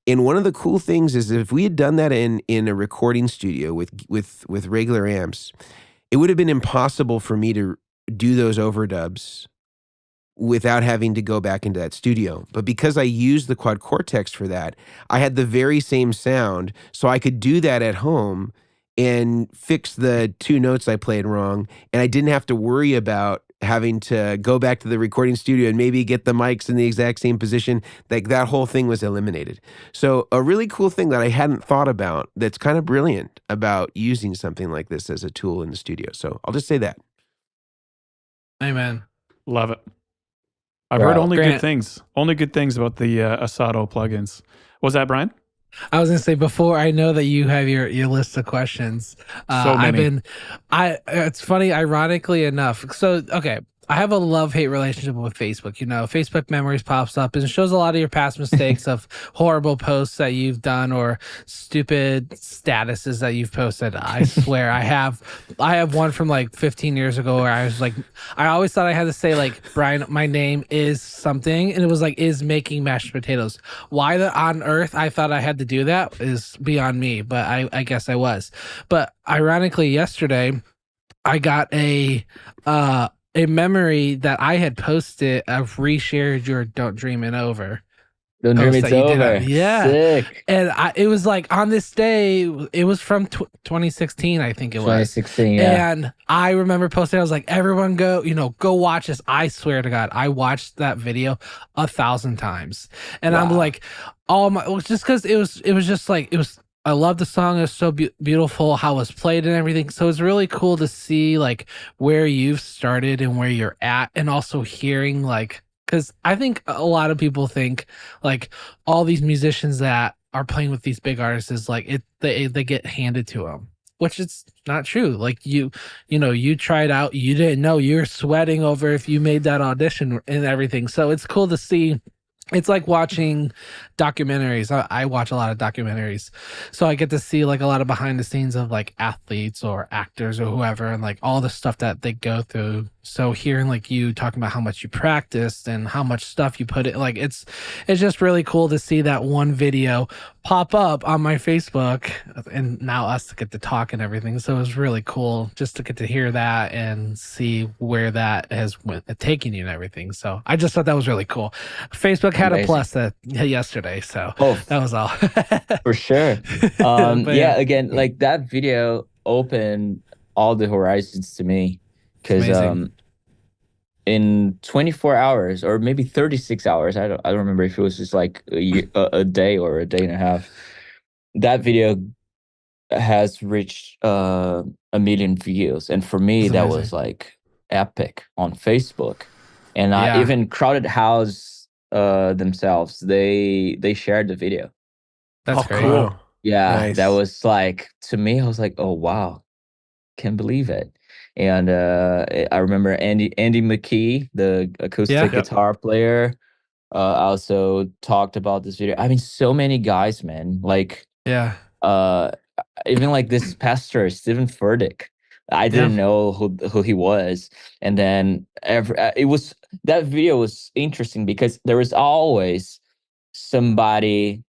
And one of the cool things is that if we had done that in a recording studio with regular amps, it would have been impossible for me to do those overdubs without having to go back into that studio. But because I used the Quad Cortex for that, I had the very same sound, so I could do that at home and fix the two notes I played wrong, and I didn't have to worry about having to go back to the recording studio and maybe get the mics in the exact same position. Like, that whole thing was eliminated. So a really cool thing that I hadn't thought about, that's kind of brilliant about using something like this as a tool in the studio. So I'll just say that. Amen. Love it. I've heard only good things. Only good things about the Asato plugins. Was that Brian? I was gonna say, before I know that you have your list of questions. So many. It's funny, ironically enough. So, okay, I have a love-hate relationship with Facebook. You know, Facebook Memories pops up and shows a lot of your past mistakes of horrible posts that you've done or stupid statuses that you've posted. I swear, I have one from like 15 years ago where I was like, I always thought I had to say like, Brian, my name is something, and it was like, is making mashed potatoes. Why on earth I thought I had to do that is beyond me, but I guess I was. But ironically, yesterday I got a memory that I had posted of reshared your "Don't Dream It Over." Don't Dream It's Over. Yeah. Sick. And it was like on this day, it was from 2016, I think it was. 2016, yeah. And I remember posting, I was like, everyone go watch this. I swear to God, I watched that video 1,000 times. And I'm like, just because it was just like, I love the song. It was so beautiful how it was played and everything. So it's really cool to see like where you've started and where you're at, and also hearing like, because I think a lot of people think like all these musicians that are playing with these big artists is like they get handed to them, which it's not true. Like you tried out, you didn't know, you're sweating over if you made that audition and everything. So it's cool to see it's like watching documentaries. I watch a lot of documentaries, so I get to see like a lot of behind the scenes of like athletes or actors or whoever, and like all the stuff that they go through. So hearing like you talking about how much you practiced and how much stuff you put it, like it's just really cool to see that one video pop up on my Facebook, and now us to get to talk and everything. So it was really cool just to get to hear that and see where that has went taking you and everything. So I just thought that was really cool. Facebook had a Amazing. plus that yesterday, so Oh, that was all. for sure. But Yeah, again, like that video opened all the horizons to me, it's because amazing. in 24 hours or maybe 36 hours, I don't remember if it was just like a day or a day and a half, that video has reached 1 million views, and for me It's that was amazing. like epic on Facebook. And Yeah, even Crowded House themselves, they shared the video. that's Oh, great. cool. Wow. Yeah, that Nice. was like, to me, I was like, oh wow, can't believe it. And I remember Andy McKee, the acoustic Yeah, Yep. guitar player, also talked about this video. I mean, so many guys, man. Like, yeah, uh, even like this pastor Stephen Furtick. I yeah, didn't know who he was, and then it was, that video was interesting because there was always somebody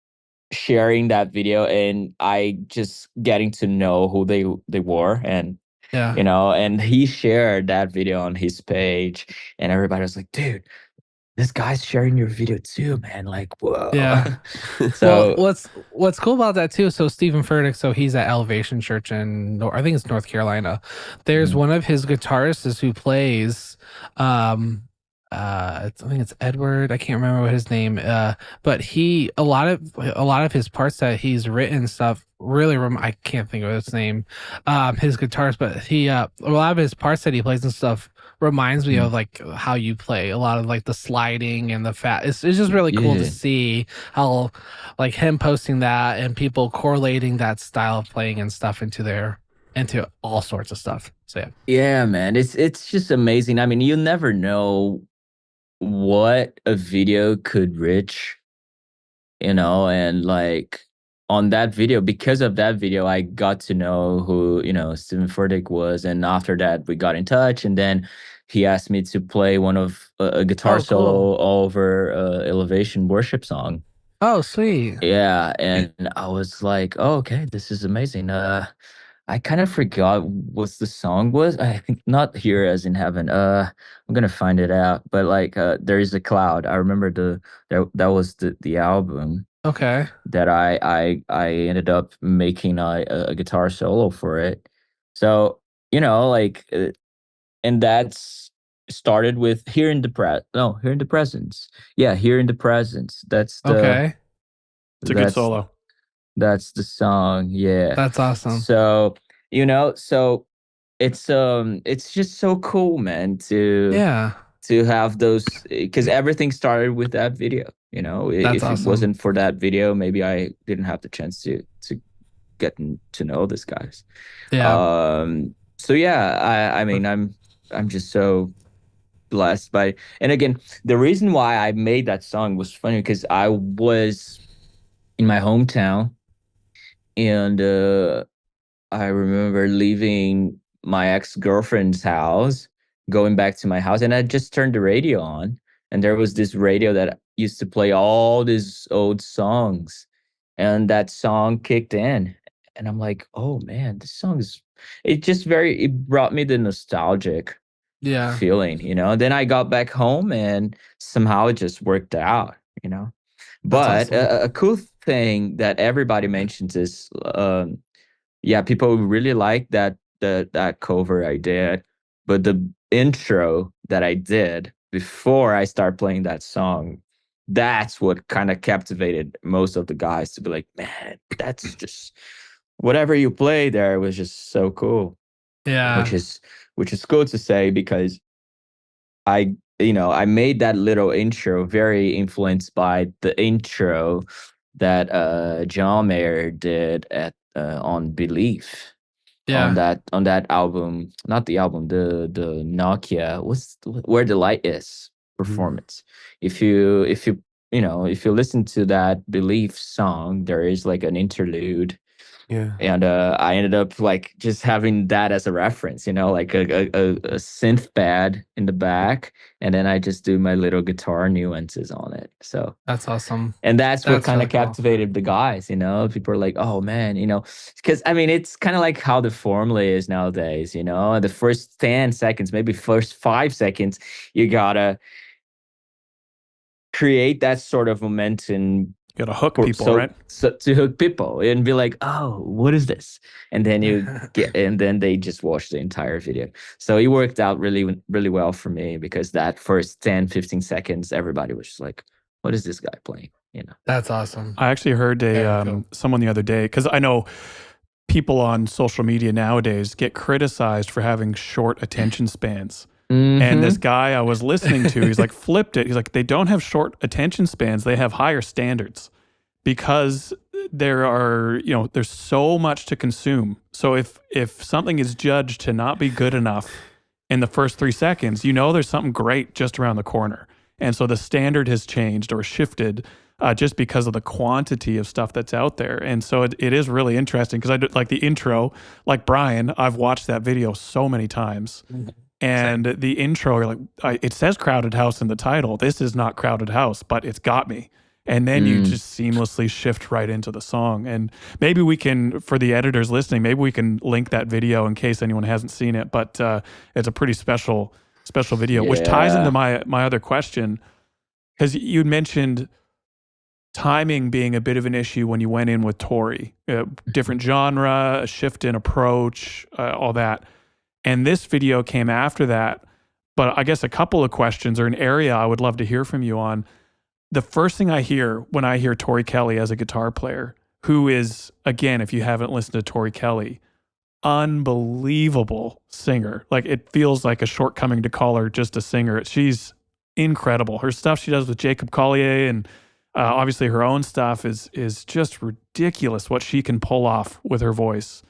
sharing that video, and I just getting to know who they were. And yeah. and he shared that video on his page, and everybody was like, dude, this guy's sharing your video too, man, like, whoa. Yeah. Well, So what's cool about that too? So Stephen Furtick, so he's at Elevation Church in I think it's North Carolina. There's mhm. one of his guitarists who plays, I think it's Edward. I can't remember what his name. But he a lot of his parts that he's written stuff really. I can't think of his name. His guitarist, but a lot of his parts that he plays and stuff reminds me of like how you play a lot of like the sliding and the fat. It's just really cool to Yeah. see how like him posting that and people correlating that style of playing and stuff into all sorts of stuff. So yeah. Yeah, man. It's just amazing. I mean, you never know what a video could reach, and like on that video, because of that video, I got to know who, Stephen Furtick was. And after that, we got in touch, and then he asked me to play one of a guitar Oh, cool. solo over Elevation worship song. Oh, sweet. Yeah, and I was like, oh, okay, this is amazing. I kind of forgot what the song was. I think not Here as in Heaven. I'm gonna find it out. But like, There Is a Cloud. I remember that was the album Okay. that I ended up making a guitar solo for it. So, like, and that's started with Here in the Presence. Yeah, Here in the Presence. Okay. It's a good That's solo. that's the song. Yeah. That's awesome. So, it's just so cool, man, to Yeah. have those, because everything started with that video. That's If it awesome. wasn't for that video, maybe I didn't have the chance to get to know these guys. Yeah. So yeah, I mean, I'm just so blessed by. And again, the reason why I made that song was funny because I was in my hometown, and I remember leaving my ex-girlfriend's house, going back to my house, and I just turned the radio on, and there was this radio that used to play all these old songs, and that song kicked in, and I'm like, oh man, this song is. It brought me the nostalgic Yeah. feeling, Then I got back home, and somehow it just worked out, That's But awesome. a cool thing that everybody mentions is, yeah, people really like that cover I did, but the intro that I did before I start playing that song, that's what kind of captivated most of the guys to be like, man, that's just whatever you play there was just so cool, which Yeah. is which is cool to say because I made that little intro very influenced by the intro that John Mayer did at on Belief, on Yeah. that album, not the album, the Nokia, where the light is Mhm. performance. If you if you listen to that Belief song, there is like an interlude. Yeah. And I ended up like just having that as a reference, like a synth pad in the back, and then I just do my little guitar nuances on it. So That's awesome. and that's what That's kind really of cool. captivated the guys. People are like, oh man, because I mean, it's kind of like how the formula is nowadays. The first 10 seconds, maybe first 5 seconds, you gotta create that sort of momentum. You gotta hook people, right? So to hook people and be like, oh, what is this? And then and then they just watch the entire video. So it worked out really, really well for me, because that first 10, 15 seconds, everybody was just like, what is this guy playing? That's awesome. I actually heard Cool. someone the other day, because I know people on social media nowadays get criticized for having short attention spans. And this guy I was listening to, he's like flipped it. He's like, they don't have short attention spans. They have higher standards, because there's so much to consume. So if something is judged to not be good enough in the first 3 seconds, there's something great just around the corner. And so the standard has changed or shifted just because of the quantity of stuff that's out there. And so it is really interesting, because I do, like the intro, like Brian, I've watched that video so many times. And the intro, you're like, it says Crowded House in the title. This is not Crowded House, but it's got me. And then you just seamlessly shift right into the song. And maybe we can, for the editors listening, maybe we can link that video in case anyone hasn't seen it. But it's a pretty special video, which ties into my other question, because you'd mentioned timing being a bit of an issue when you went in with Tori. Different genre, a shift in approach, all that. And this video came after that. But I guess a couple of questions, or an area I would love to hear from you on. The first thing I hear when I hear Tori Kelly as a guitar player, who is, again, if you haven't listened to Tori Kelly, unbelievable singer. Like, it feels like a shortcoming to call her just a singer. She's incredible. Her stuff she does with Jacob Collier, and obviously her own stuff is just ridiculous what she can pull off with her voice.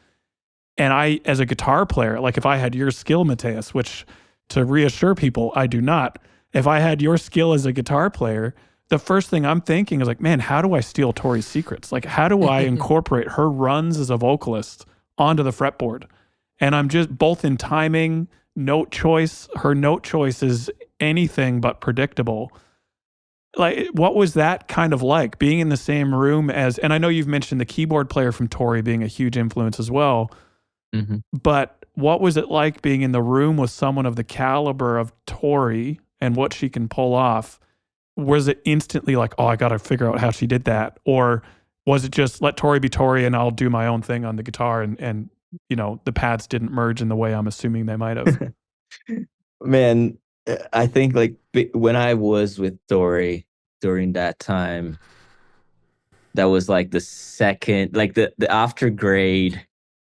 And I, as a guitar player, like if I had your skill, Mateus, which, to reassure people, I do not. If I had your skill as a guitar player, the first thing I'm thinking is like, man, how do I steal Tori's secrets? Like, how do I incorporate her runs as a vocalist onto the fretboard? And I'm just, both in timing, note choice, her note choice is anything but predictable. Like, what was that kind of like, being in the same room as, and I know you've mentioned the keyboard player from Tori being a huge influence as well, but what was it like being in the room with someone of the caliber of Tori and what she can pull off? Was it instantly like, oh, I got to figure out how she did that? Or was it just, let Tori be Tori and I'll do my own thing on the guitar, and the paths didn't merge in the way I'm assuming they might have? Man, I think like when I was with Tori during that time, that was like the second, like the after grade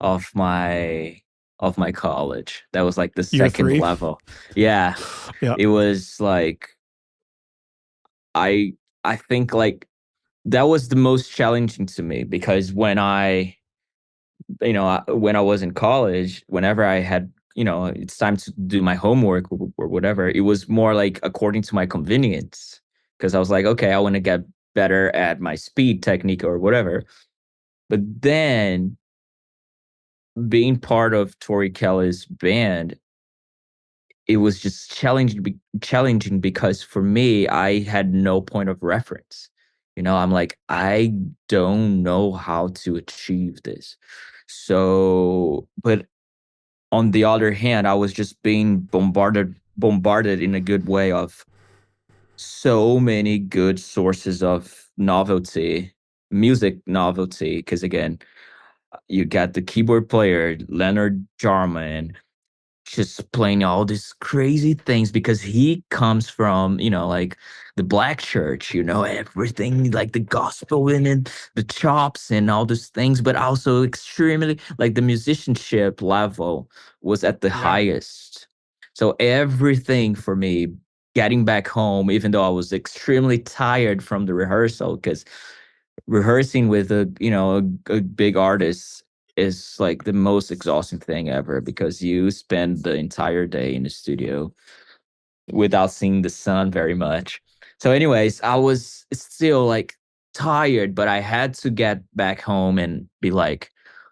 of my college. That was like the Year second 3? level. Yeah. Yeah. It was like, I think like that was the most challenging to me, because when I was in college, whenever I had, it's time to do my homework or whatever, it was more like according to my convenience, because I was like, okay, I want to get better at my speed technique or whatever. But then being part of Tori Kelly's band, it was just challenging because for me, I had no point of reference. I'm like, I don't know how to achieve this. So, but on the other hand, I was just being bombarded in a good way of so many good sources of novelty, music novelty. Because again, you got the keyboard player, Leonard Jarman, just playing all these crazy things, because he comes from, like the black church, everything like the gospel in it, the chops and all those things, but also extremely like the musicianship level was at the highest. So everything for me, getting back home, even though I was extremely tired from the rehearsal, because rehearsing with a big artist is like the most exhausting thing ever, because you spend the entire day in the studio without seeing the sun very much. So anyways, I was still like tired, but I had to get back home and be like,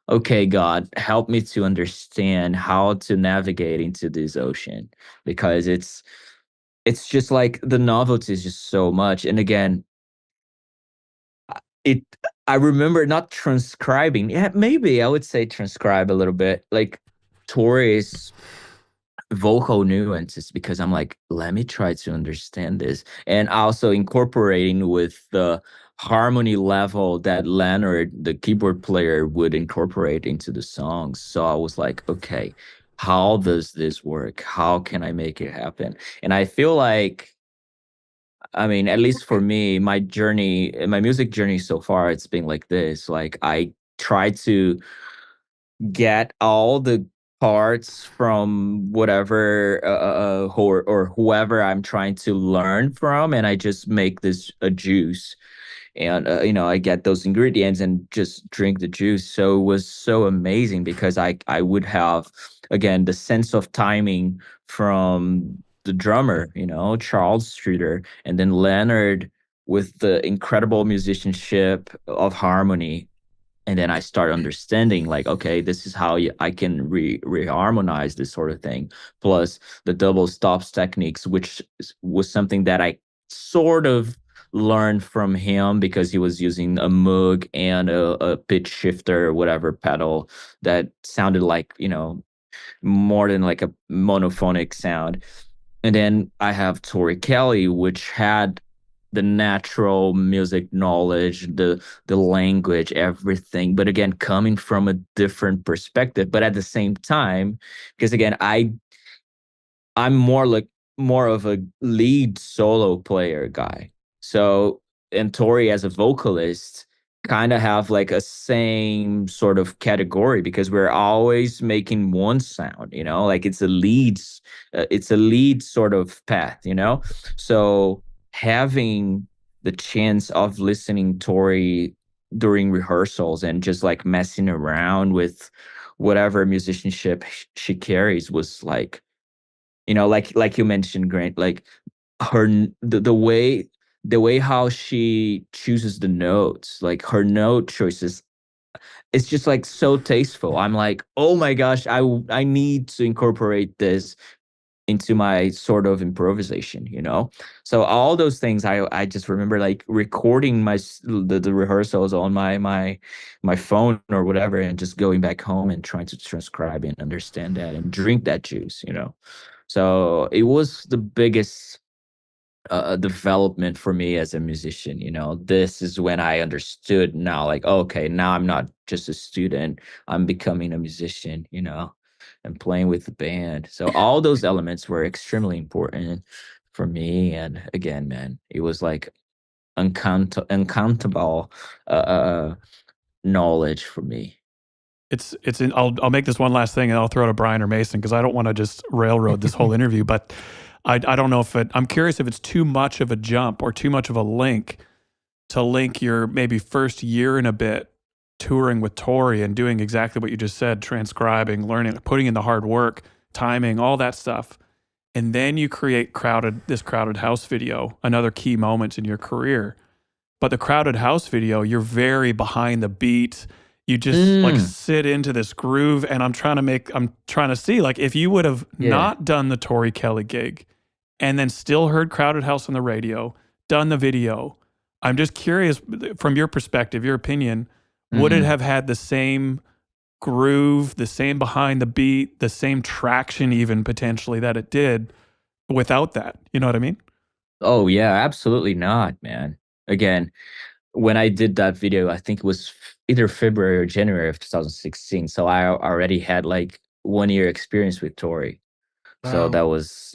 okay, God, help me to understand how to navigate into this ocean, because it's just like the novelty is just so much. And again, it I remember not transcribing. Yeah, maybe I would say transcribe a little bit. Like Tori's vocal nuances, because I'm like, let me try to understand this. And also incorporating with the harmony level that Leonard, the keyboard player, would incorporate into the songs. So I was like, okay, how does this work? How can I make it happen? And I feel like, I mean, at least for me, my journey, my music journey so far, it's been like this. Like I try to get all the parts from whatever or whoever I'm trying to learn from, and I just make this a juice. And I get those ingredients and just drink the juice. So it was so amazing, because I would have, again, the sense of timing from the drummer, Charles Streeter, and then Leonard with the incredible musicianship of harmony. And then I start understanding, like, okay, this is how I can reharmonize this sort of thing. Plus the double stops techniques, which was something that I sort of learned from him, because he was using a Moog and a pitch shifter or whatever pedal that sounded like, more than like a monophonic sound. And then I have Tori Kelly, which had the natural music knowledge, the language, everything. But again, coming from a different perspective. But at the same time, because again, I'm more of a lead solo player guy. So, and Tori as a vocalist kind of have like a same sort of category, because we're always making one sound, like it's a lead sort of path. So having the chance of listening Tori during rehearsals and just like messing around with whatever musicianship she carries was like, like you mentioned, Grant, like the way how she chooses the notes, like her note choices, it's just like so tasteful. I'm like, oh my gosh, I need to incorporate this into my sort of improvisation. So all those things, I just remember like recording the rehearsals on my phone or whatever, and just going back home and trying to transcribe and understand that and drink that juice. So it was the biggest development for me as a musician. This is when I understood now, like, okay, now I'm not just a student, I'm becoming a musician, and playing with the band. So all those elements were extremely important for me. And again, man, it was like uncountable knowledge for me. I'll make this one last thing, and I'll throw it to Brian or Mason, because I don't want to just railroad this whole interview, but I don't know if I'm curious if it's too much of a jump or too much of a link to link your maybe first year and a bit touring with Tori and doing exactly what you just said, transcribing, learning, putting in the hard work, timing, all that stuff. And then you create this Crowded House video, another key moment in your career. But the Crowded House video, you're very behind the beat. You just like sit into this groove, and I'm trying to see, like, if you would have not done the Tori Kelly gig and then still heard Crowded House on the radio, done the video, I'm just curious, from your perspective, your opinion, would it have had the same groove, the same behind the beat, the same traction even potentially that it did without that? You know what I mean? Oh yeah, absolutely not, man. Again, when I did that video, I think it was either February or January of 2016. So I already had like 1 year experience with Tori. Wow. So that was,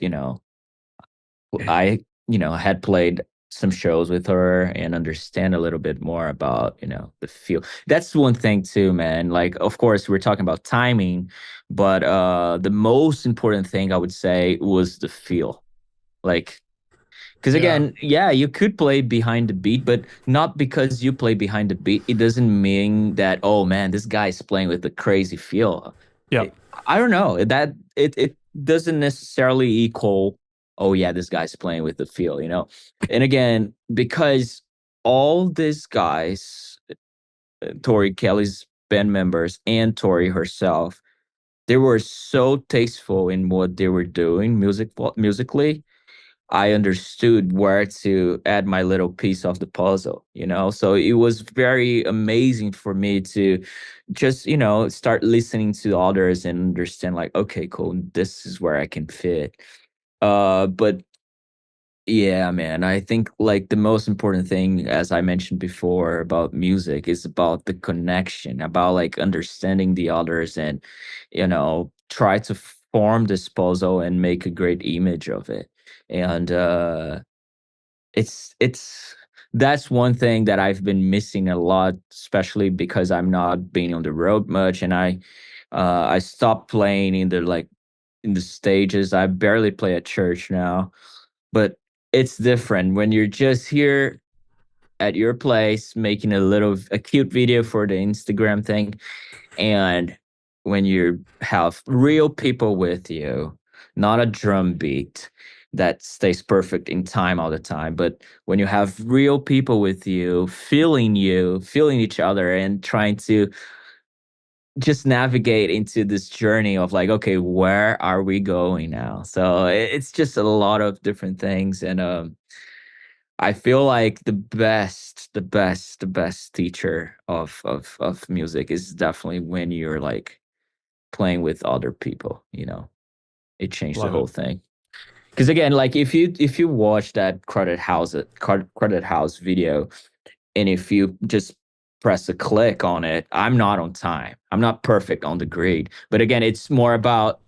I had played some shows with her and understand a little bit more about, the feel. That's one thing too, man. Like, of course, we're talking about timing, but the most important thing I would say was the feel. Like, because again, you could play behind the beat, but not because you play behind the beat, it doesn't mean that, oh man, this guy's playing with a crazy feel. Yeah. I don't know, that it doesn't necessarily equal oh yeah, this guy's playing with the feel, you know. And again, because all these guys, Tori Kelly's band members and Tori herself, they were so tasteful in what they were doing musically. I understood where to add my little piece of the puzzle, you know? So it was very amazing for me to just, you know, start listening to others and understand like, okay, cool, this is where I can fit. But yeah, man, I think like the most important thing, as I mentioned before about music, is about the connection, about like understanding the others and, you know, try to form this puzzle and make a great image of it. And it's that's one thing that I've been missing a lot, especially because I'm not being on the road much, and I stopped playing in the like in the stages. I barely play at church now, but it's different when you're just here at your place making a cute video for the Instagram thing, and when you have real people with you, not a drum beat that stays perfect in time all the time, but when you have real people with you, feeling each other, and trying to just navigate into this journey of like, okay, where are we going now? So it's just a lot of different things. And I feel like the best teacher of music is definitely when you're like playing with other people, you know. It changed the Love whole it. thing. Because again, like if you watch that Crowded House video, and if you just press a click on it, I'm not on time. I'm not perfect on the grid. But again, it's more about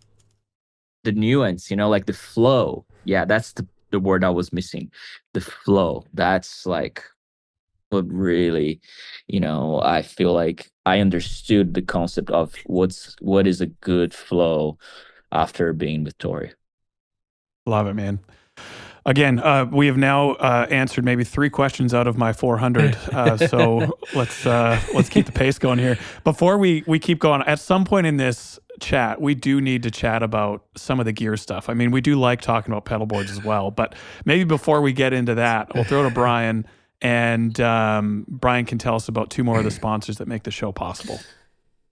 the nuance, you know, like the flow. Yeah, that's the word I was missing. The flow. That's like what really, you know, I feel like I understood the concept of what is a good flow after being with Tori. Love it, man. Again, we have now answered maybe 3 questions out of my 400. So let's keep the pace going here. Before we keep going, at some point in this chat, we do need to chat about some of the gear stuff. I mean, we do like talking about pedal boards as well, but maybe before we get into that, we'll throw to Brian, and Brian can tell us about 2 more of the sponsors that make the show possible.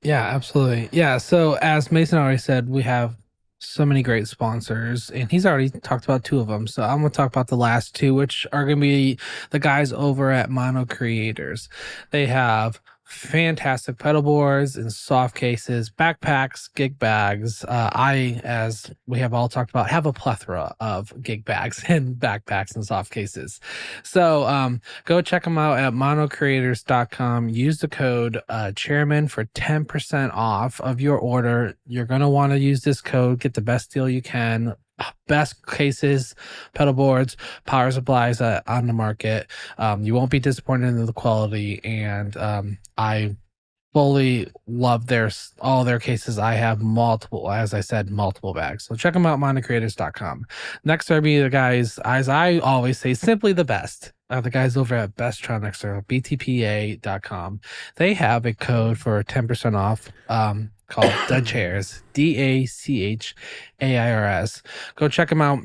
Yeah, absolutely. Yeah. So as Mason already said, we have so many great sponsors, and he's already talked about 2 of them. So I'm going to talk about the last 2, which are going to be the guys over at Mono Creators. They have fantastic pedal boards and soft cases, backpacks, gig bags. As we have all talked about, have a plethora of gig bags and backpacks and soft cases. So go check them out at monocreators.com. Use the code Chairmen for 10% off of your order. You're going to want to use this code, get the best deal you can. Best cases, pedal boards, power supplies on the market. You won't be disappointed in the quality, and I fully love all their cases. I have multiple, as I said, multiple bags. So check them out, monocreators.com. Next are the guys, as I always say, simply the best. The guys over at Besttronics or btpa.com. They have a code for 10% off called The Chairs, DACHAIRS. Go check them out.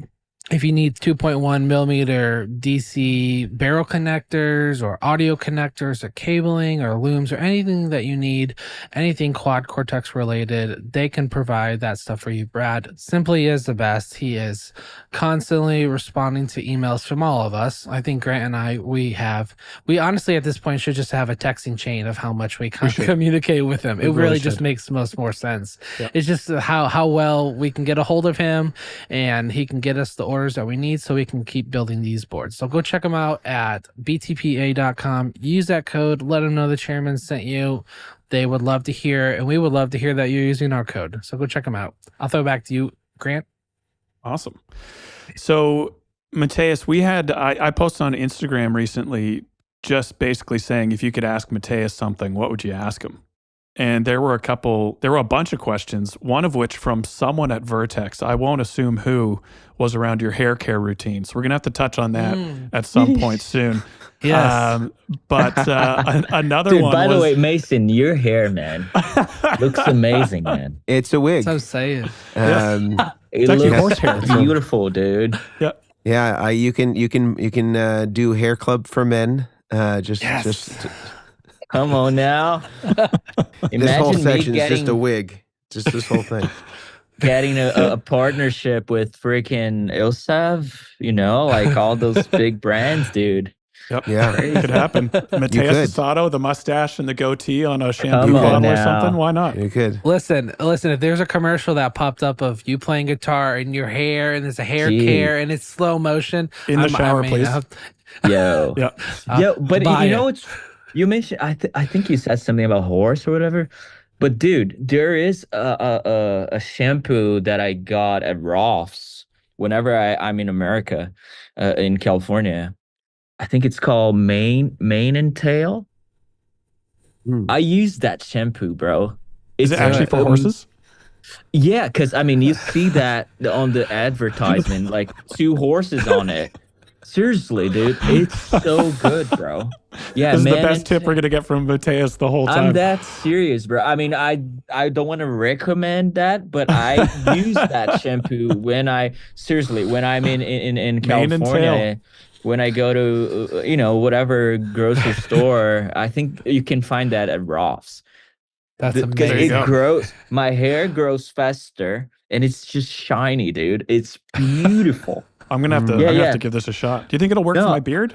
If you need 2.1 millimeter DC barrel connectors or audio connectors or cabling or looms or anything that you need, anything quad cortex related, they can provide that stuff for you. Brad simply is the best. He is constantly responding to emails from all of us. I think Grant and I, we honestly at this point should just have a texting chain of how much we communicate with him. It really just makes most more sense. Yep. It's just how well we can get a hold of him, and he can get us the orders that we need so we can keep building these boards. So go check them out at btpa.com. Use that code. Let them know the Chairman sent you. They would love to hear, and we would love to hear that you're using our code. So go check them out. I'll throw it back to you, Grant. Awesome. So, Mateus, I posted on Instagram recently just basically saying if you could ask Mateus something, what would you ask him? and there were a bunch of questions, one of which from someone at Vertex. I won't assume who, was around your hair care routine. So we're going to have to touch on that at some point soon. Yes. But another Dude, one by was... the way, Mason, your hair, man, looks amazing, man. It's a wig. That's what I'm saying. It actually looks horsehair. beautiful, dude. Yeah. Yeah, you can do hair club for men. Just Come on now. this whole Imagine me section is just a getting wig. Just this whole thing. a partnership with freaking Ilsav, like all those big brands, dude. Yep. Yeah. It could happen. Mateus Asato, the mustache and the goatee on a shampoo bottle or something. Why not? You could. Listen, if there's a commercial that popped up of you playing guitar and your hair and there's a hair care and it's slow motion. In the shower, please. Yo. Yeah. Yo, but you mentioned, I think you said something about horse or whatever. But dude, there is a shampoo that I got at Roth's whenever I'm in America, in California. I think it's called Mane and Tail. I use that shampoo, bro. Is it actually for horses? Yeah, because you see that on the advertisement, like 2 horses on it. Seriously, dude, it's so good, bro. Yeah, this is the best tip we're gonna get from Mateus the whole time. I'm that serious, bro. I don't want to recommend that, but I use that shampoo when I'm in California. When I go to whatever grocery store, I think you can find that at Roth's. That's amazing. Because it grows, my hair grows faster, and it's just shiny, dude. It's beautiful. I'm gonna have to give this a shot. Do you think it'll work for my beard?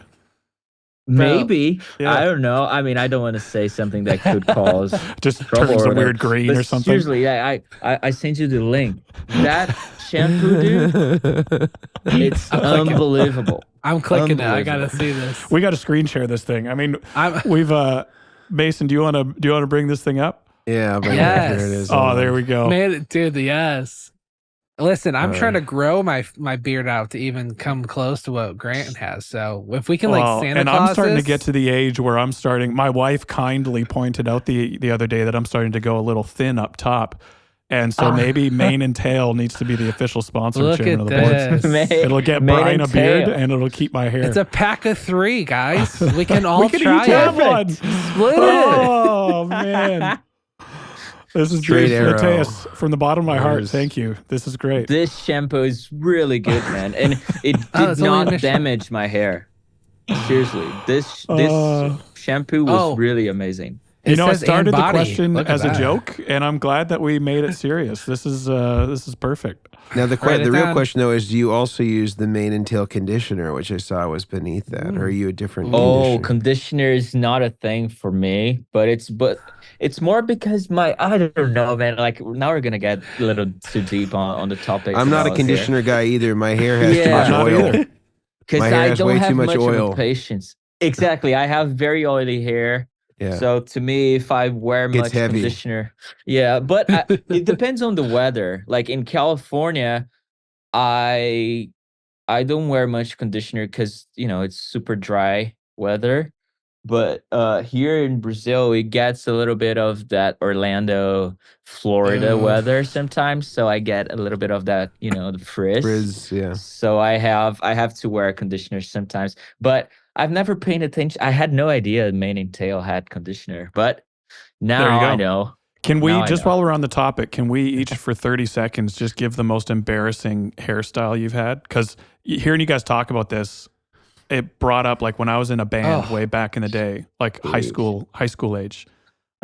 Maybe. I don't know. I don't want to say something that could cause just turns a weird green or something. Seriously, I sent you the link. That shampoo, dude, it's unbelievable. I'm clicking it. I gotta see this. We got to screen share this thing. We've Mason. Do you want to bring this thing up? Yeah. Yes. Here it is. Oh, there we go. Man, dude, yes. Listen, I'm trying to grow my beard out to even come close to what Grant has. So if we can Santa and Claus I'm starting to get to the age where I'm starting. My wife kindly pointed out the other day that I'm starting to go a little thin up top. And so maybe Mane and Tail needs to be the official sponsor of Chairmen of the Board. It'll get Brian a beard and it'll keep my hair. It's a pack of 3, guys. We can all we can try each have it. one. Split it. Oh, man. This is Straight arrow. Mateus, from the bottom of my heart. Thank you. This is great. This shampoo is really good, man. And it did not damage my hair. Seriously. This shampoo was really amazing. I started the question as a joke, and I'm glad that we made it serious. This is perfect. Now the real question though is: do you also use the Mane and Tail conditioner, which I saw was beneath that, or are you a different? Conditioner is not a thing for me, but it's more because I don't know, man. Like now we're gonna get a little too deep on the topic. I'm not a conditioner guy either. My hair has too much oil. Because I don't have much oil. Patience. Exactly, I have very oily hair. Yeah. So to me, if I wear much conditioner, but it depends on the weather. Like in California, I don't wear much conditioner because it's super dry weather. But here in Brazil, it gets a little bit of that Orlando, Florida weather sometimes. So I get a little bit of that, the frizz. Yeah. So I have to wear conditioner sometimes, but I've never paid attention. I had no idea Mane and Tail had conditioner, but now I know. Can we, while we're on the topic, can we each for 30 seconds just give the most embarrassing hairstyle you've had? Because hearing you guys talk about this, it brought up like when I was in a band way back in the day, like high school age.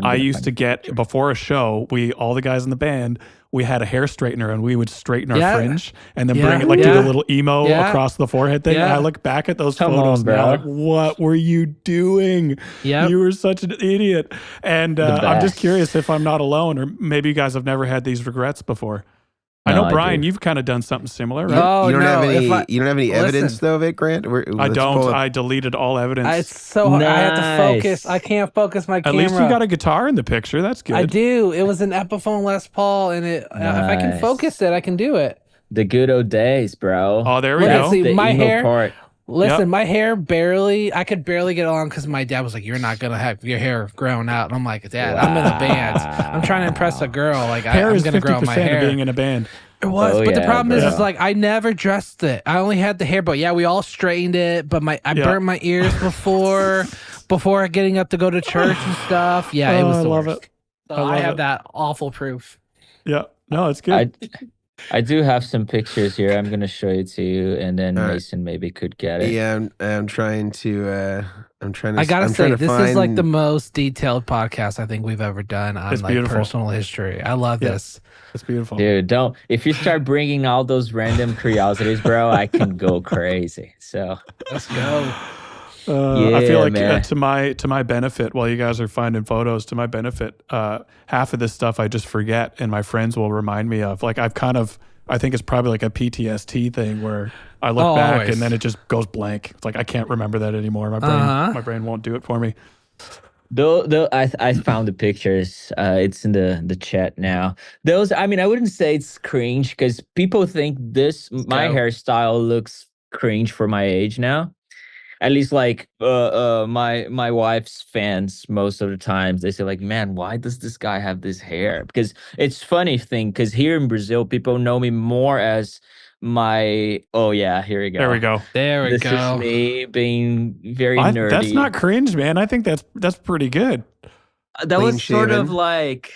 I used to get, before a show, all the guys in the band, we had a hair straightener and we would straighten our fringe and then bring it do the little emo across the forehead thing. And I look back at those photos now, like, what were you doing? You were such an idiot. And I'm just curious if I'm not alone, or maybe you guys have never had these regrets before. I know, Brian, you've kind of done something similar, right? Oh, you don't have any evidence though of it, Grant? I don't. I deleted all evidence. It's so hard. I have to focus. I can't focus my camera. At least you got a guitar in the picture. That's good. I do. It was an Epiphone Les Paul, and if I can focus it, I can do it. The good old days, bro. Oh, there we go. See, my hair. Listen, my hair I could barely get along because my dad was like, "You're not gonna have your hair growing out." And I'm like, "Dad, I'm in a band. I'm trying to impress a girl. Like, Hair I'm is gonna grow my 50% hair." of being in a band. It was, Oh, but the yeah, problem is bro. like I never dressed it. I only had the hair, but yeah, we all straightened it. But I burnt my ears before getting up to go to church and stuff. Yeah, it was I the love worst. it. So I love I have it. that awful proof. Yeah. No, it's good. I do have some pictures here. I'm gonna show it to you, and then All right. Mason maybe could get it. Yeah, I'm trying to. I gotta say, this is like the find- most detailed podcast I think we've ever done on It's like beautiful. personal history. I love Yeah. this. It's beautiful. Dude, don't. If you start bringing all those random curiosities, bro, I can go crazy. So Let's go. I feel Yeah, like man. to my benefit, while you guys are finding photos, to my benefit, half of this stuff I just forget, and my friends will remind me of. Like I think it's probably like a PTSD thing where I look back always. and then it just goes blank. It's like I can't remember that anymore. My brain won't do it for me. Though I found the pictures. It's in the chat now. Those, I mean, I wouldn't say it's cringe because people think my go. hairstyle looks cringe for my age now. At least like my wife's fans most of the times they say like, man, why does this guy have this hair? Because it's funny thing because here in Brazil people know me more as my here we go. There we go. There we This go. is me being very nerdy. That's not cringe, man. I think that's pretty good. That was clean sort of shaven. like,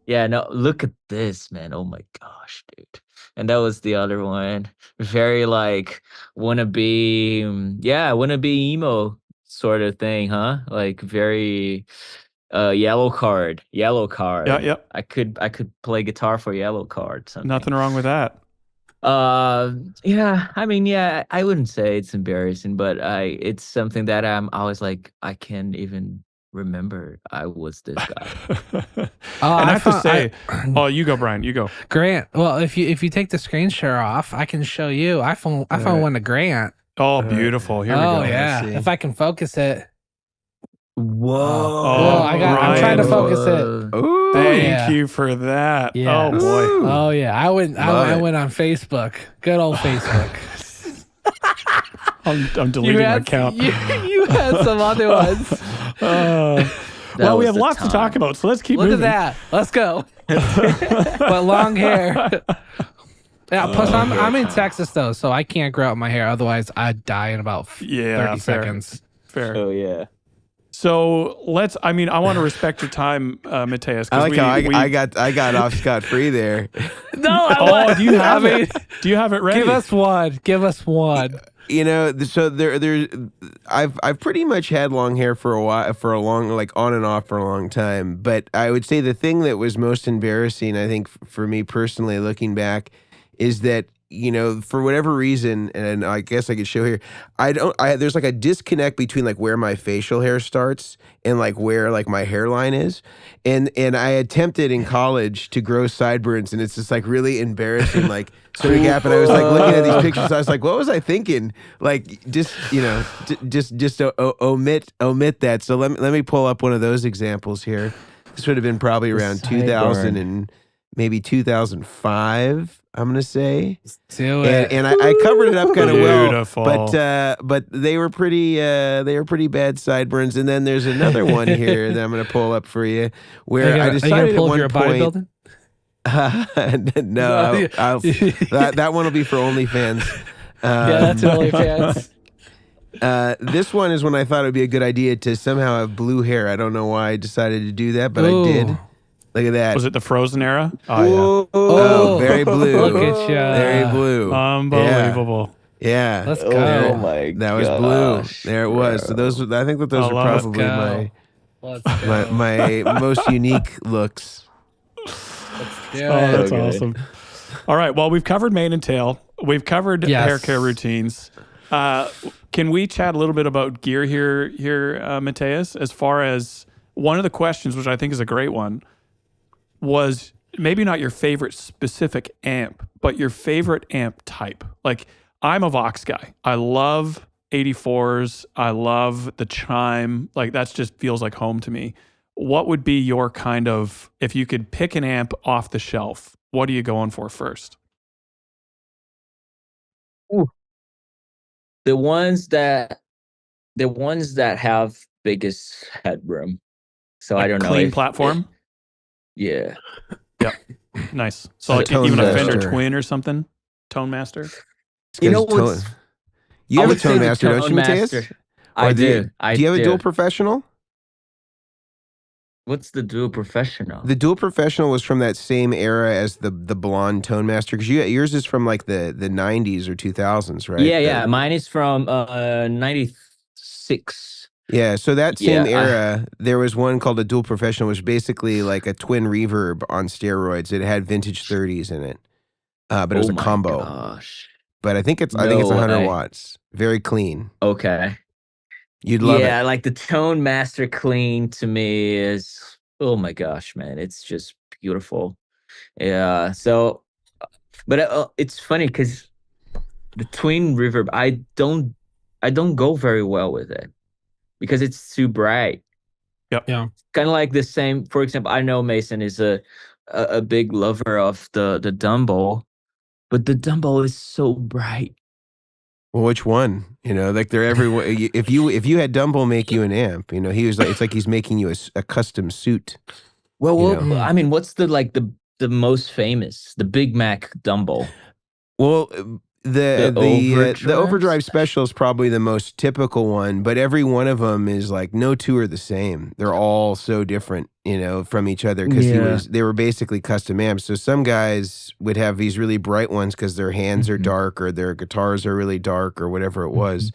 yeah, no, look at this, man. Oh my gosh, dude. And that was the other one. Very like wannabe emo sort of thing, huh? Like very yellow card. Yeah, yeah. I could play guitar for yellow card. Something. Nothing wrong with that. Yeah, I mean, yeah, I wouldn't say it's embarrassing, but it's something that I'm always like, I can't even remember I was this guy. And I have to say, you go, Brian. You go. Grant. Well, if you take the screen share off, I can show you. I found one to Grant. Oh, beautiful. Here we go. Oh yeah. see. If I can focus it. Whoa! Oh, I'm trying to Brian. focus it. Ooh, Thank yeah. you for that. Yeah. Oh boy. Ooh. Oh yeah. I went Love it. on Facebook. Good old Facebook. I'm deleting my account. You had some other ones. Well, we have lots to talk about, so let's keep Look moving. at that. Let's go. But long hair. Yeah, plus I'm in Texas though, so I can't grow out my hair. Otherwise, I'd die in about 30 seconds. Fair. Oh yeah. So I want to respect your time, Mateus. I like how I got off scot free there. No, do you have it? Do you have it ready? Give us one. You know, so I've pretty much had long hair for a while, like on and off for a long time. But I would say the thing that was most embarrassing, I think, for me personally, looking back, is that, you know, for whatever reason, and I guess I could show here, there's like a disconnect between like where my facial hair starts and like where like my hairline is. And I attempted in college to grow sideburns, and it's just like really embarrassing, like sort of gap. And I was like looking at these pictures, I was like, what was I thinking? Like just, you know, just omit that. So let me pull up one of those examples here. This would have been probably around 2000 and maybe 2005. I'm gonna say, Do it. and I covered it up kind of well, Beautiful. but they were pretty bad sideburns. And then there's another one here that I'm gonna pull up for you, where I decided at one point. No, that one will be for OnlyFans. Yeah, that's OnlyFans. This one is when I thought it would be a good idea to somehow have blue hair. I don't know why I decided to do that, but I did. Look at that. Was it the Frozen era? Oh, very blue. Look at you. Very blue. Unbelievable. Yeah. Let's go. Oh my That was blue. There it was. So I think that those are Let's probably go. Let's go. my most unique looks. Let's do Oh, it. that's Okay. awesome. All right. Well, we've covered mane and tail. We've covered Yes. hair care routines. Can we chat a little bit about gear here, Mateus? As far as one of the questions, which I think is a great one, was maybe not your favorite specific amp, but your favorite amp type. Like, I'm a Vox guy. I love 84s. I love the chime. Like, that just feels like home to me. What would be your kind of, if you could pick an amp off the shelf, what are you going for first? the ones that have biggest headroom. So I Like don't know clean if platform. yeah. Yep. Nice. So A like Tone even a Fender Master. Twin or something. Tone Master. This You know guy's what's? You I have a would say Tone the Master, don't Tone you, Master. Mateus? I Or do. do you have a Dual Professional? What's the Dual Professional? The Dual Professional was from that same era as the blonde Tone Master, because yours is from like the 90s or 2000s, right? Yeah. Mine is from 96. Yeah, so that same Yeah. era, there was one called a Dual Professional, which was basically like a twin reverb on steroids. It had vintage 30s in it, but it was Oh a my combo. gosh. But I think it's No 100 way. watts. Very clean. Okay. You'd love Yeah, it. like the Tone Master Clean to me is, oh my gosh, man, it's just beautiful. Yeah. So, but it's funny because the twin reverb, I don't go very well with it because it's too bright. Yep. Yeah. Kind of like the same. For example, I know Mason is a big lover of the Dumbo, but the Dumbo is so bright. Well, which one? You know, like they're everywhere. If you had Dumbo make you an amp, you know, he was like, it's like he's making you a custom suit. Well, You know? I mean, what's the most famous, the Big Mac Dumbo? Well, The the Overdrive overdrive Special. special is probably the most typical one, but every one of them is like no two are the same. They're all so different, you know, from each other, because Yeah. they were basically custom amps. So some guys would have these really bright ones because their hands are Mhm. dark or their guitars are really dark or whatever it was.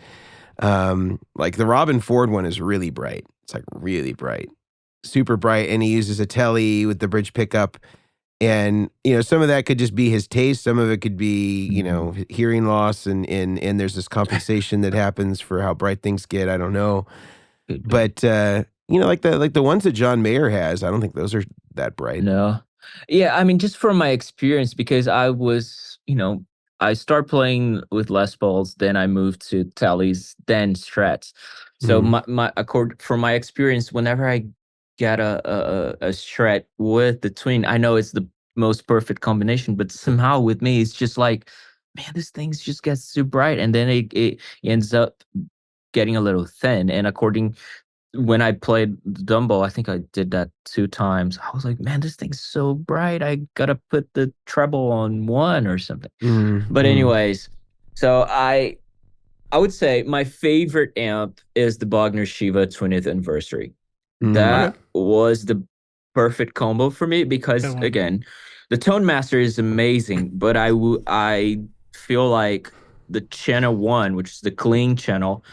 Mhm. Like the Robin Ford one is really bright. It's like really bright, super bright, and he uses a telly with the bridge pickup. And you know, some of that could just be his taste. Some of it could be, you know, hearing loss, and there's this compensation that happens for how bright things get. I don't know, Could be. but you know, like the ones that John Mayer has, I don't think those are that bright. No. Yeah, I mean, just from my experience, because I was, I started playing with Les Pauls, then I moved to Tellys, then Strats. So Mhm. from my experience, whenever I get a Strat with the Twin, I know it's the most perfect combination, but somehow with me, it's just like, man, this thing just gets too bright, and then it ends up getting a little thin. And when I played Dumbo, I think I did that 2 times. I was like, man, this thing's so bright. I gotta put the treble on 1 or something. Mhm. But Mhm. anyways, so I would say my favorite amp is the Bogner Shiva 20th anniversary. Okay. That was the perfect combo for me because, Good one. again, the Tone Master is amazing, but I feel like the channel 1, which is the clean channel,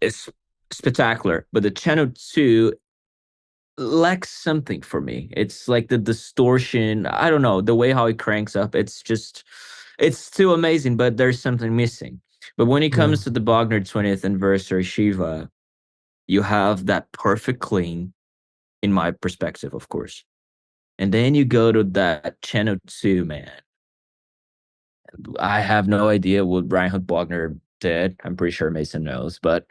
is spectacular. But the channel 2 lacks something for me. It's like the distortion. I don't know, the way how it cranks up. It's still amazing, but there's something missing. But when it Yeah. comes to the Bogner 20th anniversary Shiva, you have that perfect clean, in my perspective, of course. And then you go to that channel 2, man. I have no idea what Reinhard Bogner did. I'm pretty sure Mason knows, but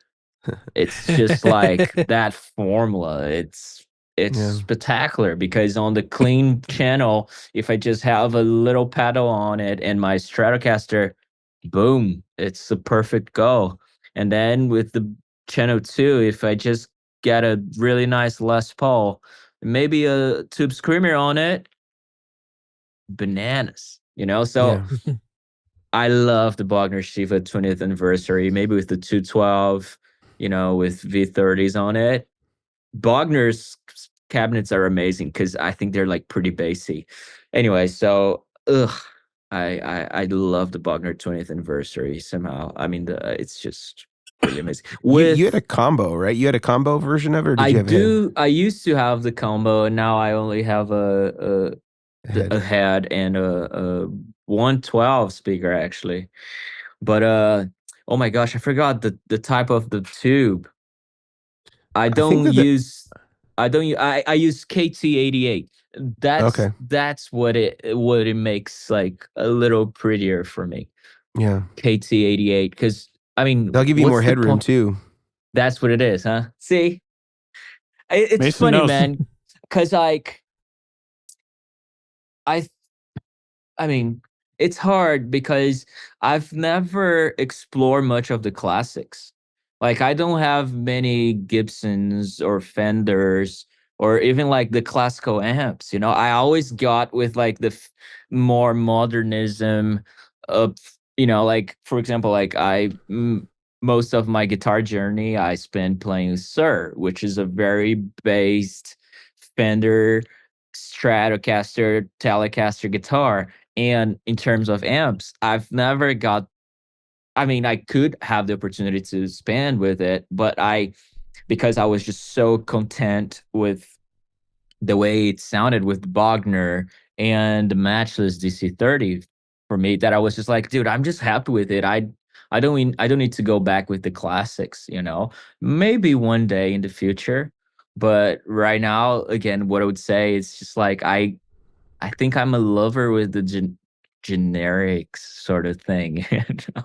it's just like that formula. It's Yeah. spectacular because on the clean channel, if I just have a little pedal on it and my Stratocaster, boom, it's a perfect go. And then with the channel 2, if I just get a really nice Les Paul, maybe a tube screamer on it, bananas, So Yeah. I love the Bogner Shiva 20th anniversary, maybe with the 212, with V30s on it. Bogner's cabinets are amazing because I think they're like pretty bassy. Anyway, so I love the Bogner 20th anniversary somehow. I mean, it's just really amazing. You had a With combo, right? You had a combo version of it, or did you have I used to have the combo, and now I only have a head? a head and a 112 speaker actually. But oh my gosh, I forgot the type of the tube. I I think don't that use I use KT88. okay. That's what it makes like a little prettier for me. Yeah. KT88, because I mean, They'll give you more what's the headroom point? too. That's what it is, huh? See, it's Mason funny, knows. man, because like I I mean, it's hard because I've never explored much of the classics. Like I don't have many Gibsons or Fenders or even like the classical amps. I always got with like the more modernism of, like for example, like most of my guitar journey I spent playing Sir, which is a very based Fender Stratocaster Telecaster guitar. And in terms of amps, I've never got, I mean, I could have the opportunity to expand with it, but because I was just so content with the way it sounded with Bogner and the matchless DC30 for me, that I was just like, dude, I'm just happy with it. I don't need to go back with the classics, maybe one day in the future. But right now, again, what I would say is just like, I think I'm a lover with the generics sort of thing,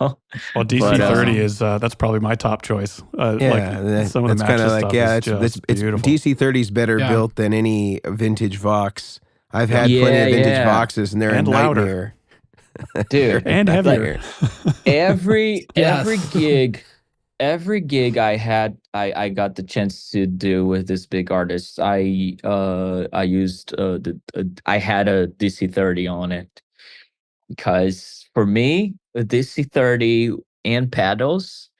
Well, But DC30 is that's probably my top choice. Like some of the that's kind matches of like, stuff yeah, is just it's beautiful. DC30 is better Yeah. built than any vintage Vox. I've had Yeah, plenty of vintage yeah. Voxes, and they're And a louder. nightmare. dude. And heavier. Every Yes. every gig I had, I got the chance to do with this big artist. I used I had a DC30 on it because for me, a DC30 and pedals,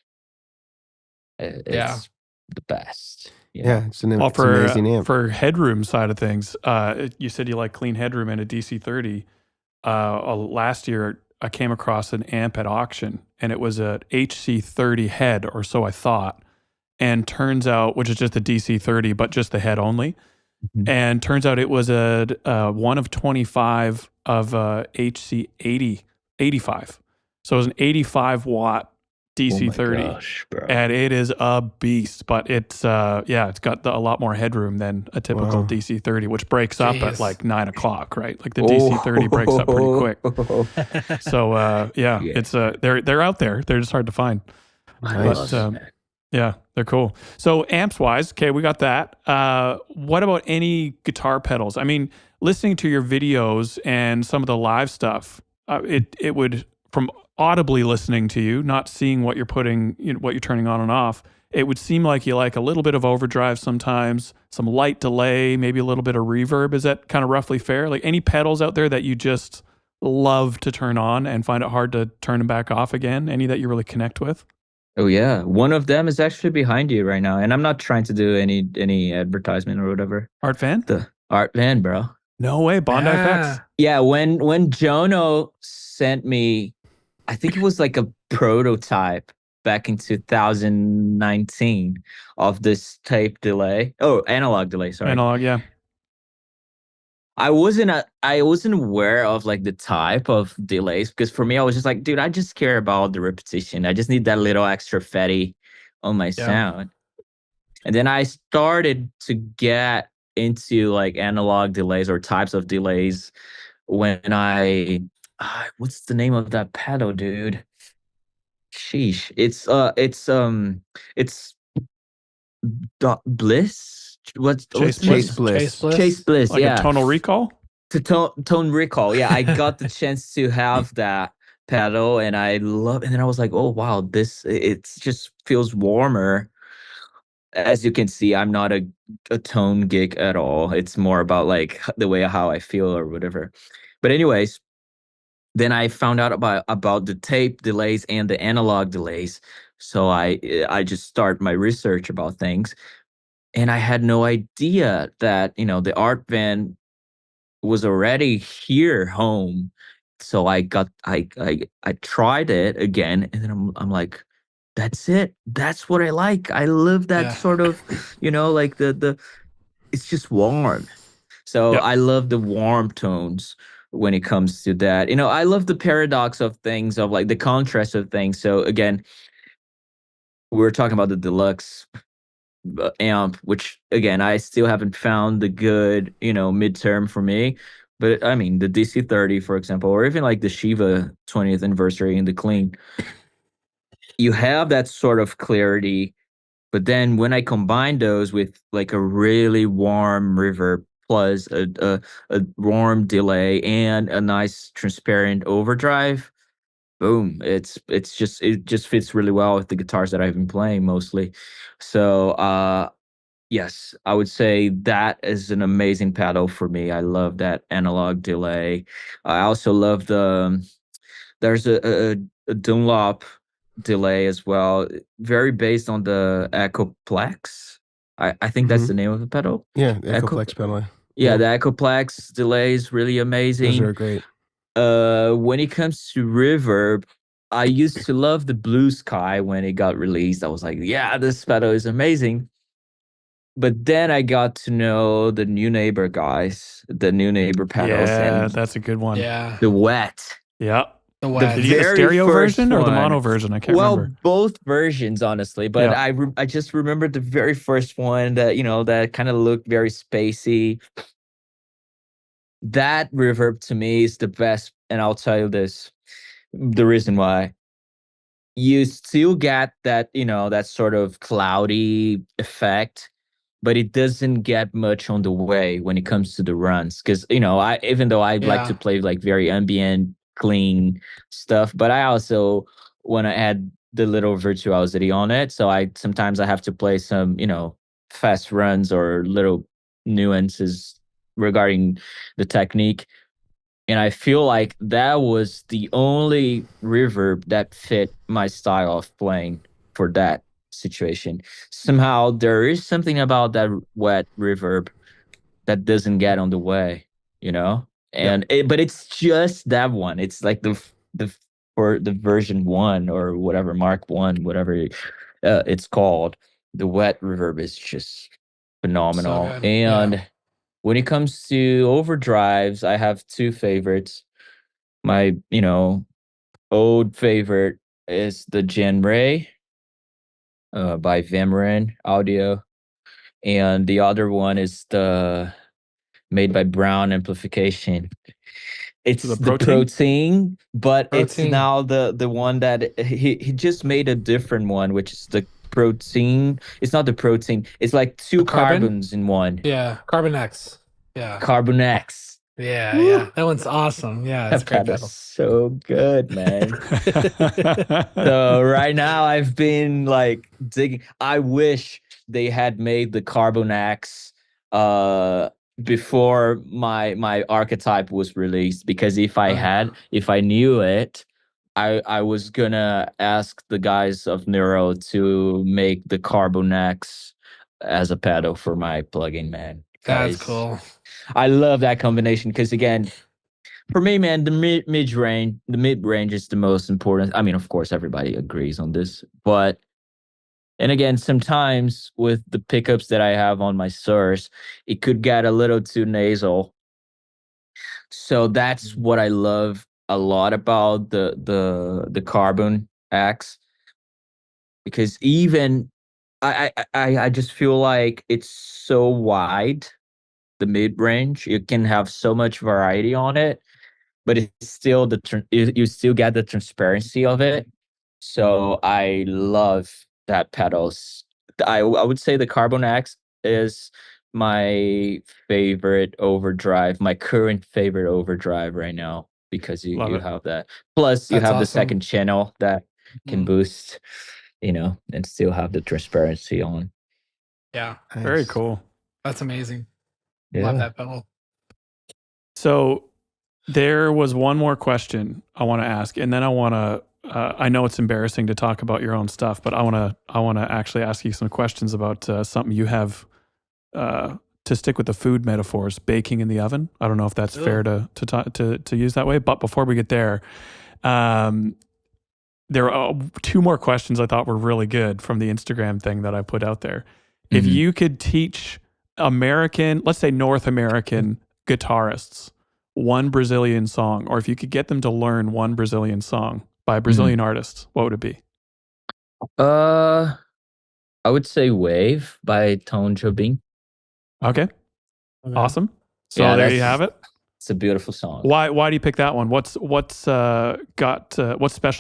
Yeah. it's the best. Yeah, it's Well, it's an amazing amp. for headroom side of things, you said you like clean headroom and a DC30. Last year, I came across an amp at auction, and it was a HC30 head, or so I thought. And turns out, which is just a DC30, but just the head only. Mhm. And turns out it was a one of 25 of HC80 85. So it was an 85 watt DC30. Gosh, bro. And it is a beast, but it's it's got a lot more headroom than a typical Wow. DC30, which breaks up at Jeez. like 9 o'clock, right? Like the DC30 breaks up pretty quick. So Yeah. it's they're out there. They're just hard to find. I Nice. love But it, man. yeah, they're cool. So amps wise, okay, we got that. What about any guitar pedals? I mean, listening to your videos and some of the live stuff, it would, from audibly listening to you, not seeing what you're putting, what you're turning on and off, it would seem like you like a little bit of overdrive sometimes, some light delay, maybe a little bit of reverb. Is that kind of roughly fair? Like any pedals out there that you just love to turn on and find it hard to turn them back off again? Any that you really connect with? Oh yeah, one of them is actually behind you right now, and I'm not trying to do any advertisement or whatever. Art fan? The Art Van, bro. No way, Bondi Effects. Yeah, when Jono sent me, I think it was like a prototype back in 2019 of this tape delay. Oh, analog delay, sorry. Analog, yeah. I wasn't aware of like the type of delays because for me I was just like, dude, I just care about the repetition. I just need that little extra fatty on my sound. And then I started to get into like analog delays or types of delays when what's the name of that pedal, dude? Sheesh. It's Bliss. What's Chase the name? Bliss. Chase Bliss, Like yeah. a tonal recall? To tone recall. Yeah, I got the chance to have that pedal and I love it. And then I was like, oh wow, it just feels warmer. As you can see, I'm not a tone geek at all. It's more about like the way how I feel or whatever. But anyways, then I found out about the tape delays and the analog delays. So I just start my research about things. And I had no idea that, the Art Van was already here home. So I tried it again, and then I'm like, that's it. That's what I like. I love that sort of, like the it's just warm. So Yep. I love the warm tones when it comes to that. I love the paradox of things, of like the contrast of things. So again, we were talking about the deluxe amp, which again I still haven't found the good midterm for me. But I mean the DC30, for example, or even like the Shiva 20th anniversary in the clean, you have that sort of clarity. But then when I combine those with like a really warm reverb, plus a warm delay and a nice transparent overdrive, boom, it just fits really well with the guitars that I've been playing mostly. So yes, I would say that is an amazing pedal for me. I love that analog delay. I also love there's a Dunlop delay as well, very based on the Echoplex. I think that's the name of the pedal. Yeah, the Echo, Echoplex pedal. yeah, the Echoplex delay is really amazing. Those are great. When it comes to reverb, I used to love the Blue Sky when it got released. I was like, yeah, this pedal is amazing. But then I got to know the New Neighbor guys, the New Neighbor pedals, Yeah, and that's a good one. Yeah. the Wet. Yeah. The The Wet. Did you get the very stereo first version or the one. mono version? I can't remember. Both versions, honestly. But Yeah. I just remember the very first one that, that kind of looked very spacey. That reverb to me is the best, and I'll tell you this, the reason why. You still get that, that sort of cloudy effect, but it doesn't get much on the way when it comes to the runs. Because, even though I like to Yeah. play like very ambient, clean stuff, but I also want to add the little virtuosity on it. So sometimes I have to play some, fast runs or little nuances regarding the technique. And I feel like that was the only reverb that fit my style of playing for that situation. Somehow there is something about that Wet reverb that doesn't get on the way, And but it's just that one. It's like for the version 1 or whatever, Mark 1, whatever it's called. The Wet reverb is just phenomenal. So good. And Yeah. when it comes to overdrives, I have two favorites. My, old favorite is the Gen Ray by Vamarin Audio. And the other one is the made by Brown Amplification. It's The the Protein? Protein, but it's Protein. now the one that he just made a different one, which is the Protein. It's not the Protein. It's like two Carbon? carbons in one. Yeah. Carbon X. Yeah. Carbon X. Yeah. Woo. Yeah. That one's awesome. Yeah. It's a great Pedal's pedal. so good, man. So right now I've been like digging. I wish they had made the Carbon X before my archetype was released, because if I knew it, I was gonna ask the guys of Neuro to make the Carbon X as a pedal for my plugin, man. That's Guys, cool. I love that combination because, again, for me, man, the mid range is the most important. I mean, of course, everybody agrees on this, but and again, sometimes with the pickups that I have on my source, it could get a little too nasal. So that's what I love a lot about the Carbon X, because even I just feel like it's so wide, the mid range. You can have so much variety on it, but it's still you still get the transparency of it. So I love that pedals. I would say the Carbon X is my favorite overdrive, my current favorite overdrive right now, because you Love it. have that. Plus you That's have the awesome. second channel that can boost, and still have the transparency on. Yeah. Very cool. That's amazing. Yeah. Love that pedal. So there was one more question I want to ask, and then I want to. I know it's embarrassing to talk about your own stuff, but I want to actually ask you some questions about something you have. To stick with the food metaphors, baking in the oven. I don't know if that's fair to use that way. But before we get there, there are two more questions I thought were really good from the Instagram thing that I put out there. If you could teach American, let's say North American guitarists one Brazilian song, or if you could get them to learn one Brazilian song by a Brazilian artist, what would it be? I would say Wave by Tom Jobim. Okay. Awesome. So Yeah, there you have it. It's a beautiful song. Why do you pick that one? What's special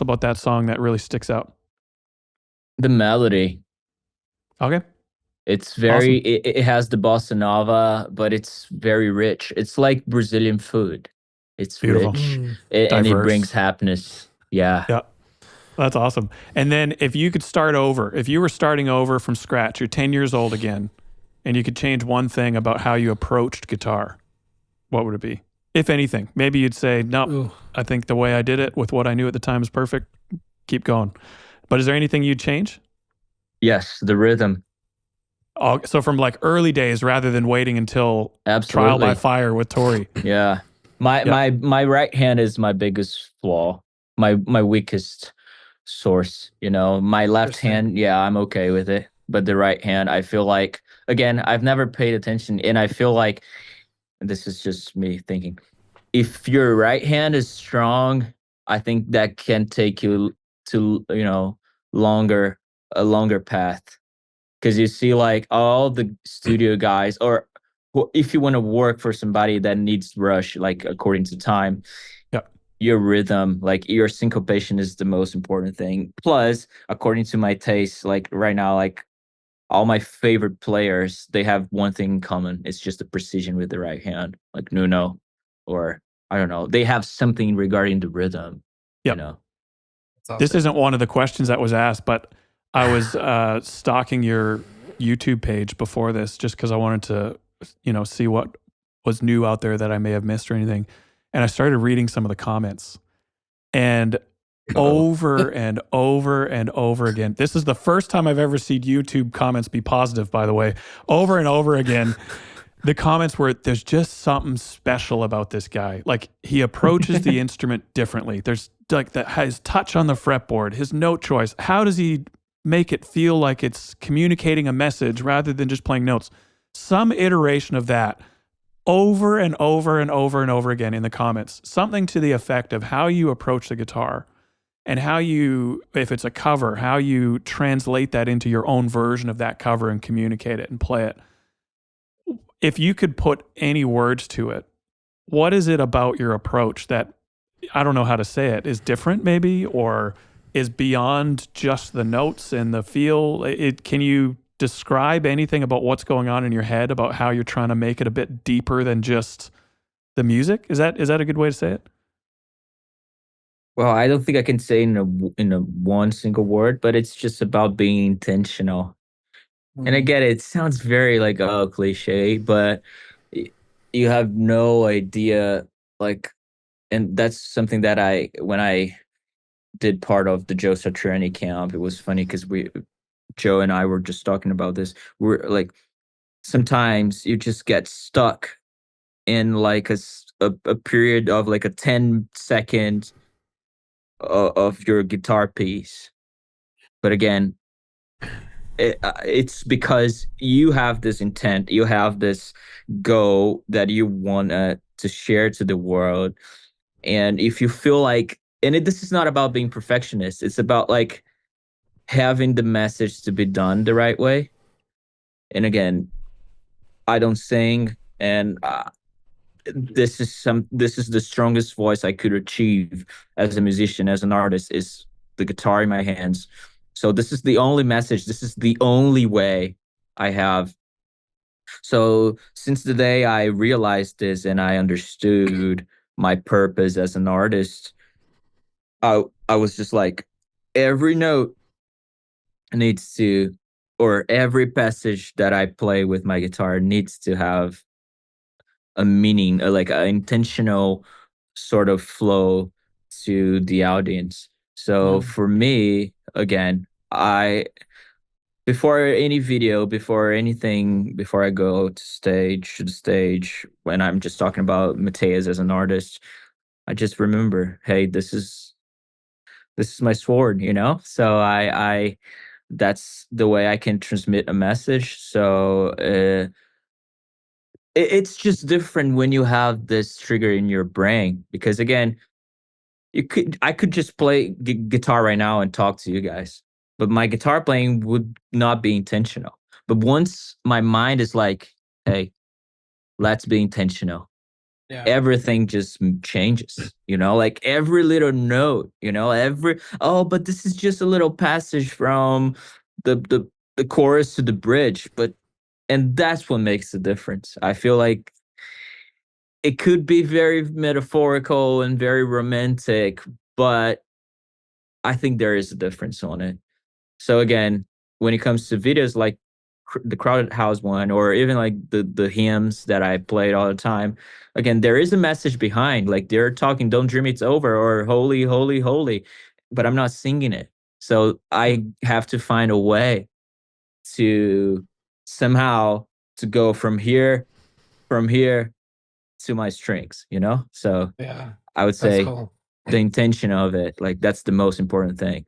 about that song that really sticks out? The melody. Okay. It's very it has the bossa nova, but it's very rich. It's like Brazilian food. It's Beautiful. rich Mm. and it Diverse. brings happiness. Yeah. Yeah. That's awesome. And then if you could start over, if you were starting over from scratch, you're 10 years old again, and you could change one thing about how you approached guitar, what would it be? If anything, maybe you'd say, no, Ooh. I think the way I did it with what I knew at the time is perfect. Keep going. But is there anything you'd change? Yes, the rhythm. Oh, so from like early days rather than waiting until Absolutely. trial by fire with Tori. Yeah. My right hand is my biggest flaw. My weakest source, you know. My left Interesting. hand, yeah, I'm okay with it. But the right hand, I feel like, again, I've never paid attention, and I feel like, this is just me thinking, if your right hand is strong, I think that can take you to, you know, a longer path. Because you see, like, all the studio guys, or if you want to work for somebody that needs rush, like according to time, Yep. your rhythm, like your syncopation is the most important thing. Plus, according to my taste, like right now, like all my favorite players, they have one thing in common. It's just the precision with the right hand, like Nuno, or I don't know. They have something regarding the rhythm, Yep. you know. This isn't one of the questions that was asked, but I was stalking your YouTube page before this just because I wanted to, you know, see what was new out there that I may have missed or anything. And I started reading some of the comments, and over and over and over again. This is the first time I've ever seen YouTube comments be positive, by the way. Over and over again, the comments were, there's just something special about this guy. Like, he approaches the instrument differently. There's like his touch on the fretboard, his note choice. How does he make it feel like it's communicating a message rather than just playing notes? Some iteration of that over and over and over and over again in the comments. Something to the effect of how you approach the guitar and how you, if it's a cover, how you translate that into your own version of that cover and communicate it and play it. If you could put any words to it, what is it about your approach that, I don't know how to say it, is different maybe, or is beyond just the notes and the feel? Can you describe anything about what's going on in your head about how you're trying to make it a bit deeper than just the music? Is that a good way to say it? Well, I don't think I can say in a one single word, but it's just about being intentional. And I get it. It sounds very like, oh, cliche, but you have no idea, like, and that's something that when I did part of the Joe Satriani camp, it was funny because Joe and I were just talking about this. We're like, sometimes you just get stuck in like a period of like a 10-second of your guitar piece. But again, it's because you have this intent, you have this goal that you want to share to the world. And if you feel like, this is not about being perfectionist, it's about like having the message to be done the right way. And again, I don't sing, and this is the strongest voice I could achieve as a musician, as an artist, is the guitar in my hands. So this is the only message. This is the only way I have. So since the day I realized this and I understood my purpose as an artist, I was just like, every note needs to, or every passage that I play with my guitar needs to have a meaning, like an intentional sort of flow to the audience. So for me, again, before any video, before anything, before I go to the stage, when I'm just talking about Mateus as an artist, I just remember, hey, this is my sword, you know? So I that's the way I can transmit a message. So it's just different when you have this trigger in your brain, because again, I could just play guitar right now and talk to you guys, but my guitar playing would not be intentional. But once my mind is like, hey, let's be intentional, everything just changes, you know, like every little note, you know, but this is just a little passage from the the chorus to the bridge, and that's what makes the difference. I feel like it could be very metaphorical and very romantic, but I think there is a difference on it. So again, when it comes to videos like the Crowded House one, or even like the hymns that I played all the time, again, there is a message behind. Like they're talking, "Don't dream it's over," or "Holy, holy, holy," but I'm not singing it. So I have to find a way to somehow to go from here to my strings, you know? So Yeah, I would that's say cool. the intention of it, like that's the most important thing.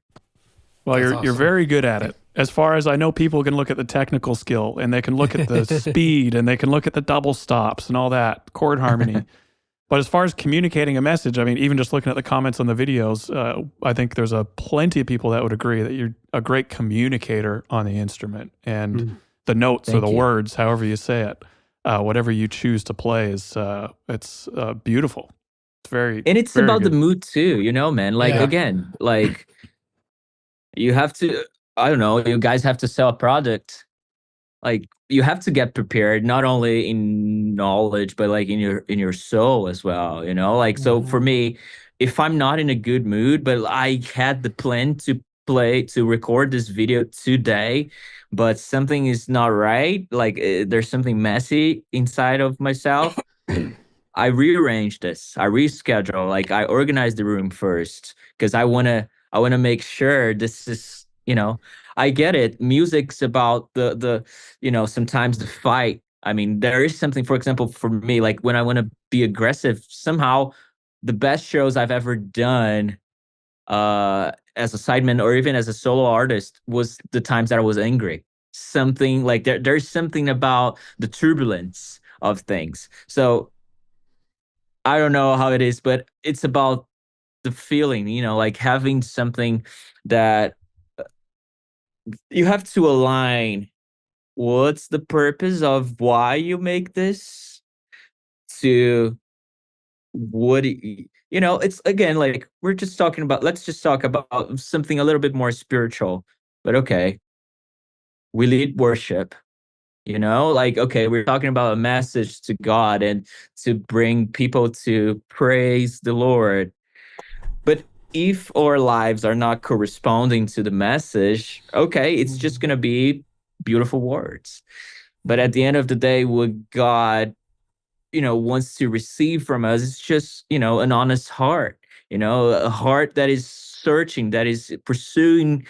Well, That's you're awesome. very good at it. As far as I know, people can look at the technical skill and they can look at the speed and they can look at the double stops and all that chord harmony. But as far as communicating a message, I mean, even just looking at the comments on the videos, I think there's a plenty of people that would agree that you're a great communicator on the instrument, and the notes or Thank the you. words, however you say it, whatever you choose to play is it's beautiful. It's very, And it's very about the good. mood too, you know, man. Like Yeah. again, like you have to, I don't know, you guys have to sell a product. Like you have to get prepared not only in knowledge but like in your soul as well, you know? Like so for me, if I'm not in a good mood, but I had the plan to record this video today, but something is not right, like there's something messy inside of myself, I rearrange this, I reschedule, like I organize the room first because I want to make sure this is, you know, I get it. Music's about the you know, sometimes the fight. I mean, there is something, for example, for me, like when I want to be aggressive, somehow the best shows I've ever done as a sideman or even as a solo artist was the times that I was angry. Something like there's something about the turbulence of things. So I don't know how it is, but it's about the feeling, you know, like having something that you have to align what's the purpose of why you make this to you know, it's again like we're just talking about, let's just talk about something a little bit more spiritual. But okay, we lead worship, you know, like okay, we're talking about a message to God and to bring people to praise the Lord. But if our lives are not corresponding to the message, okay, it's just going to be beautiful words. But at the end of the day, what God, you know, wants to receive from us is just, you know, an honest heart, you know, a heart that is searching, that is pursuing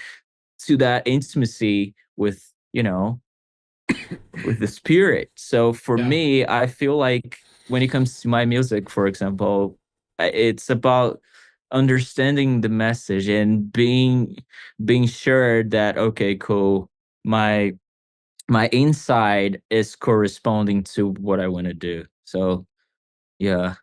to that intimacy with, you know, with the spirit. So for Yeah. me, I feel like when it comes to my music, for example, it's about understanding the message and being sure that okay, cool, my my inside is corresponding to what I want to do. So yeah.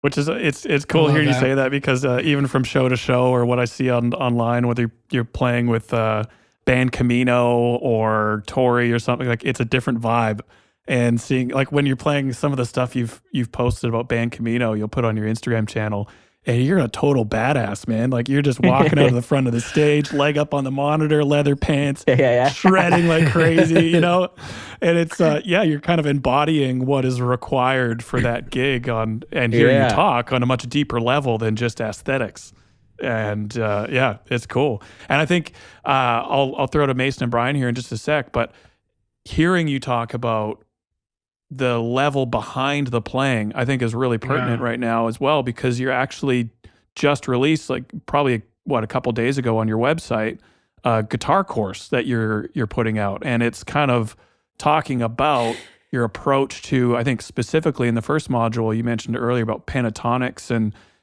Which is it's I cool love hearing you that. say that because even from show to show or what I see online, whether you're playing with band Camino or Tori or something, like it's a different vibe. And seeing like when you're playing some of the stuff you've posted about band Camino, you'll put on your Instagram channel, and you're a total badass, man. Like you're just walking out of the front of the stage, leg up on the monitor, leather pants, Yeah, shredding like crazy, you yeah. know? And it's yeah, you're kind of embodying what is required for that gig on and hearing you Yeah. talk on a much deeper level than just aesthetics. And yeah, it's cool. And I think I'll throw to Mason and Brian here in just a sec, but hearing you talk about the level behind the playing, I think is really pertinent Yeah. right now as well, because you're actually just released like probably what a couple days ago on your website a guitar course that you're putting out, and it's kind of talking about your approach to, I think specifically in the first module you mentioned earlier about pentatonics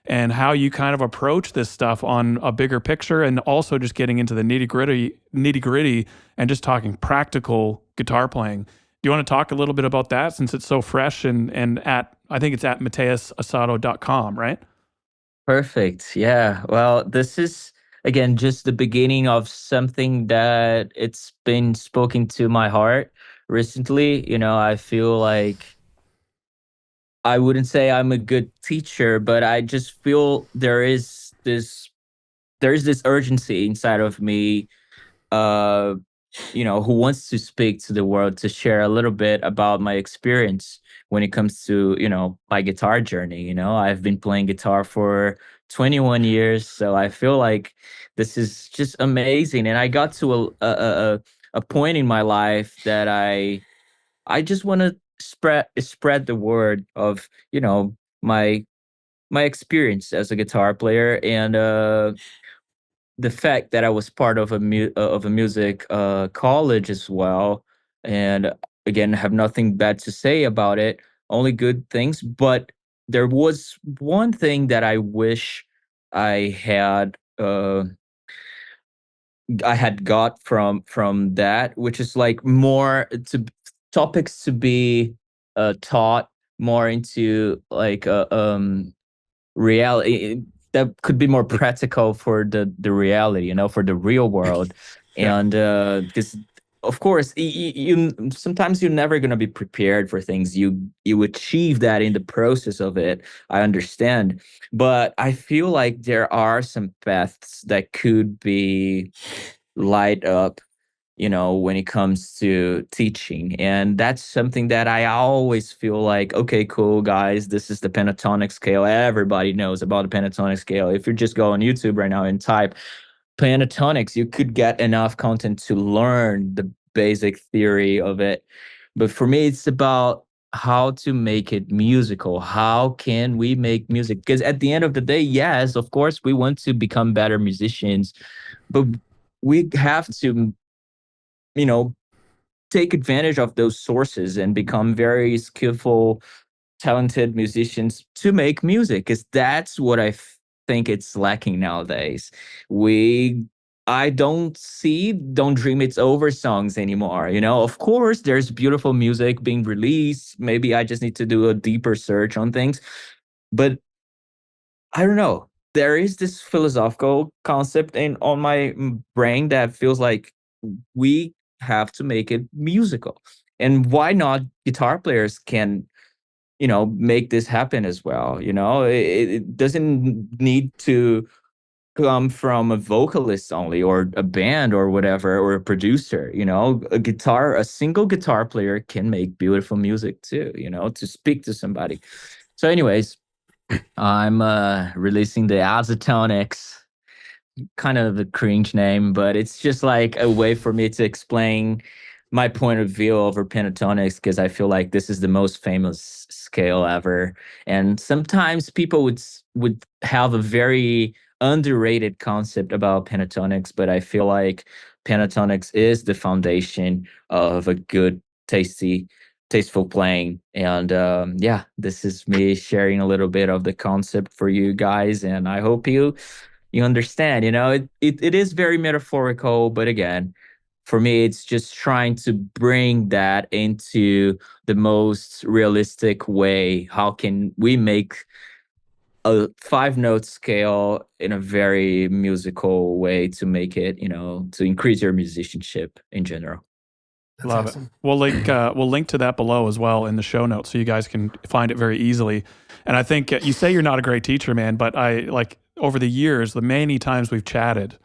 and how you kind of approach this stuff on a bigger picture, and also just getting into the nitty gritty and just talking practical guitar playing. Do you want to talk a little bit about that since it's so fresh and at, I think it's at mateusasato.com, right? Perfect. Yeah. Well, this is again just the beginning of something that it's been spoken to my heart recently. You know, I feel like I wouldn't say I'm a good teacher, but I just feel there is this urgency inside of me uh who wants to speak to the world, to share a little bit about my experience when it comes to, my guitar journey. I've been playing guitar for 21 years, so I feel like this is just amazing. And I got to a point in my life that I just want to spread the word of, my experience as a guitar player, and the fact that I was part of a music college as well. And again, have nothing bad to say about it, only good things. But there was one thing that I wish I had got from that, which is like more to topics to be taught more into, like reality that could be more practical for the reality, for the real world. Yeah. And because of course you sometimes you're never going to be prepared for things. You achieve that in the process of it, I understand. But I feel like there are some paths that could be light up, when it comes to teaching. And that's something that I always feel like, okay, cool, guys, this is the pentatonic scale. Everybody knows about the pentatonic scale. If you just go on YouTube right now and type pentatonics, you could get enough content to learn the basic theory of it. But for me, it's about how to make it musical. How can we make music? Because at the end of the day, yes, of course, we want to become better musicians, but we have to, take advantage of those sources and become very skillful, talented musicians to make music, because that's what I think it's lacking nowadays. I don't see Don't Dream It's Over songs anymore. Of course, there's beautiful music being released. Maybe I just need to do a deeper search on things. But I don't know. There is this philosophical concept on my brain that feels like we have to make it musical. And why not guitar players can, make this happen as well? It doesn't need to come from a vocalist only, or a band, or whatever, or a producer. A single guitar player can make beautiful music too, to speak to somebody. So anyways, I'm releasing the Azatonics, kind of a cringe name, but it's just like a way for me to explain my point of view over pentatonics, because I feel like this is the most famous scale ever. And sometimes people would have a very underrated concept about pentatonics, but I feel like pentatonics is the foundation of a good, tasteful playing. And yeah, this is me sharing a little bit of the concept for you guys, and I hope you understand. It is very metaphorical, but again, for me, it's just trying to bring that into the most realistic way. How can we make a 5-note scale in a very musical way to make it, to increase your musicianship in general? That's Love awesome. it. We'll link to that below as well in the show notes, so you guys can find it very easily. And I think you say you're not a great teacher, man, but I like, over the years, the many times we've chatted,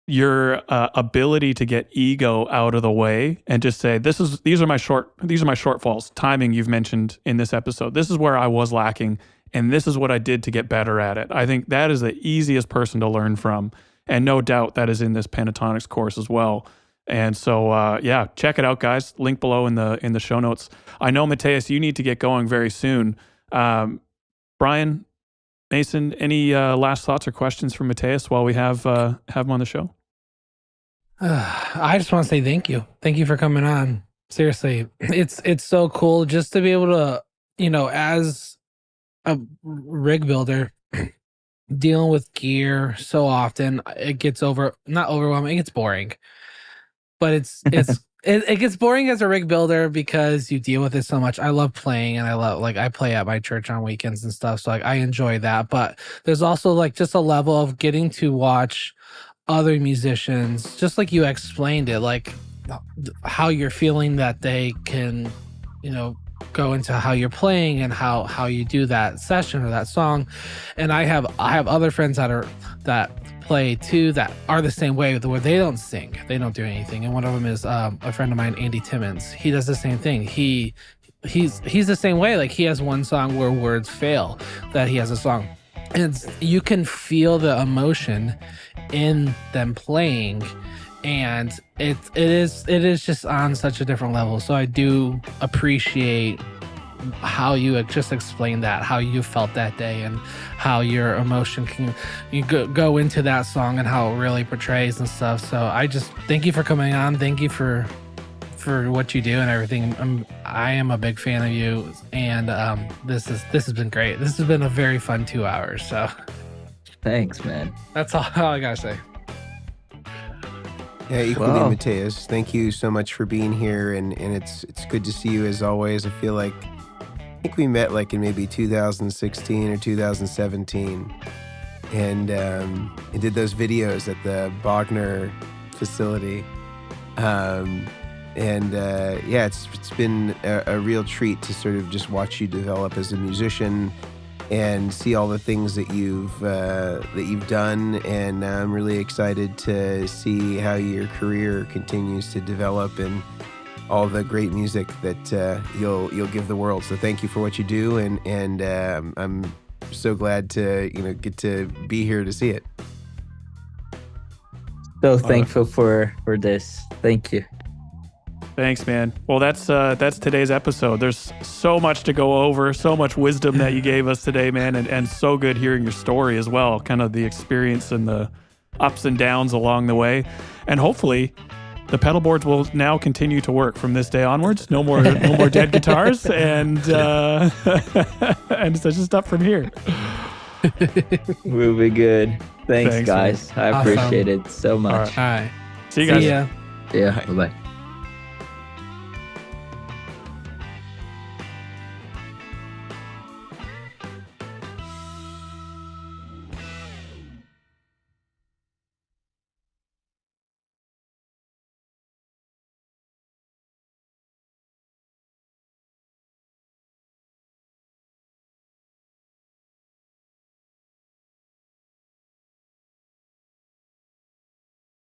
your ability to get ego out of the way and just say, these are my shortfalls. Timing, you've mentioned in this episode. This is where I was lacking, and this is what I did to get better at it. I think that is the easiest person to learn from, and no doubt that is in this pentatonics course as well. And so, yeah, check it out, guys. Link below in the show notes. I know, Mateus, you need to get going very soon. Brian, Mason, any last thoughts or questions from Mateus while we have him on the show? I just want to say thank you. Thank you for coming on. Seriously, it's so cool just to be able to, as a rig builder, dealing with gear so often, it gets not overwhelming, it gets boring. But it gets boring as a rig builder because you deal with it so much. I love playing, and I play at my church on weekends and stuff, so I enjoy that. But there's also like just a level of getting to watch other musicians, just like you explained it, like how you're feeling that they can, go into how you're playing and how you do that session or that song. And I have other friends that play too that are the same way, where they don't sing, they don't do anything. And one of them is a friend of mine, Andy Timmons. He does the same thing. He's the same way. Like, he has one song where words fail, that he has a song, and you can feel the emotion in them playing, and it is just on such a different level. So I do appreciate how you just explained that, how you felt that day, and how your emotion can go into that song and how it really portrays and stuff. So I just thank you for coming on. Thank you for what you do and everything. I am a big fan of you, and this has been great. This has been a very fun 2 hours. So Thanks, man. that's all I gotta say. Yeah, equally, Wow. Mateus. Thank you so much for being here, and it's good to see you as always. I think we met like in maybe 2016 or 2017, and did those videos at the Bogner facility. Yeah, it's been a real treat to sort of just watch you develop as a musician and see all the things that you've done, and I'm really excited to see how your career continues to develop and all the great music that you'll give the world. So thank you for what you do, and I'm so glad to get to be here to see it. So thankful for this. Thank you. Thanks, man. Well, that's today's episode. There's so much to go over, so much wisdom that you gave us today, man, and so good hearing your story as well, kind of the experience and the ups and downs along the way. And hopefully the pedal boards will now continue to work from this day onwards. No more dead guitars, and and it's just up from here. We'll be good. Thanks, Thanks, guys. I Awesome. appreciate it so much. All right. See you guys. See ya. Yeah. Bye-bye.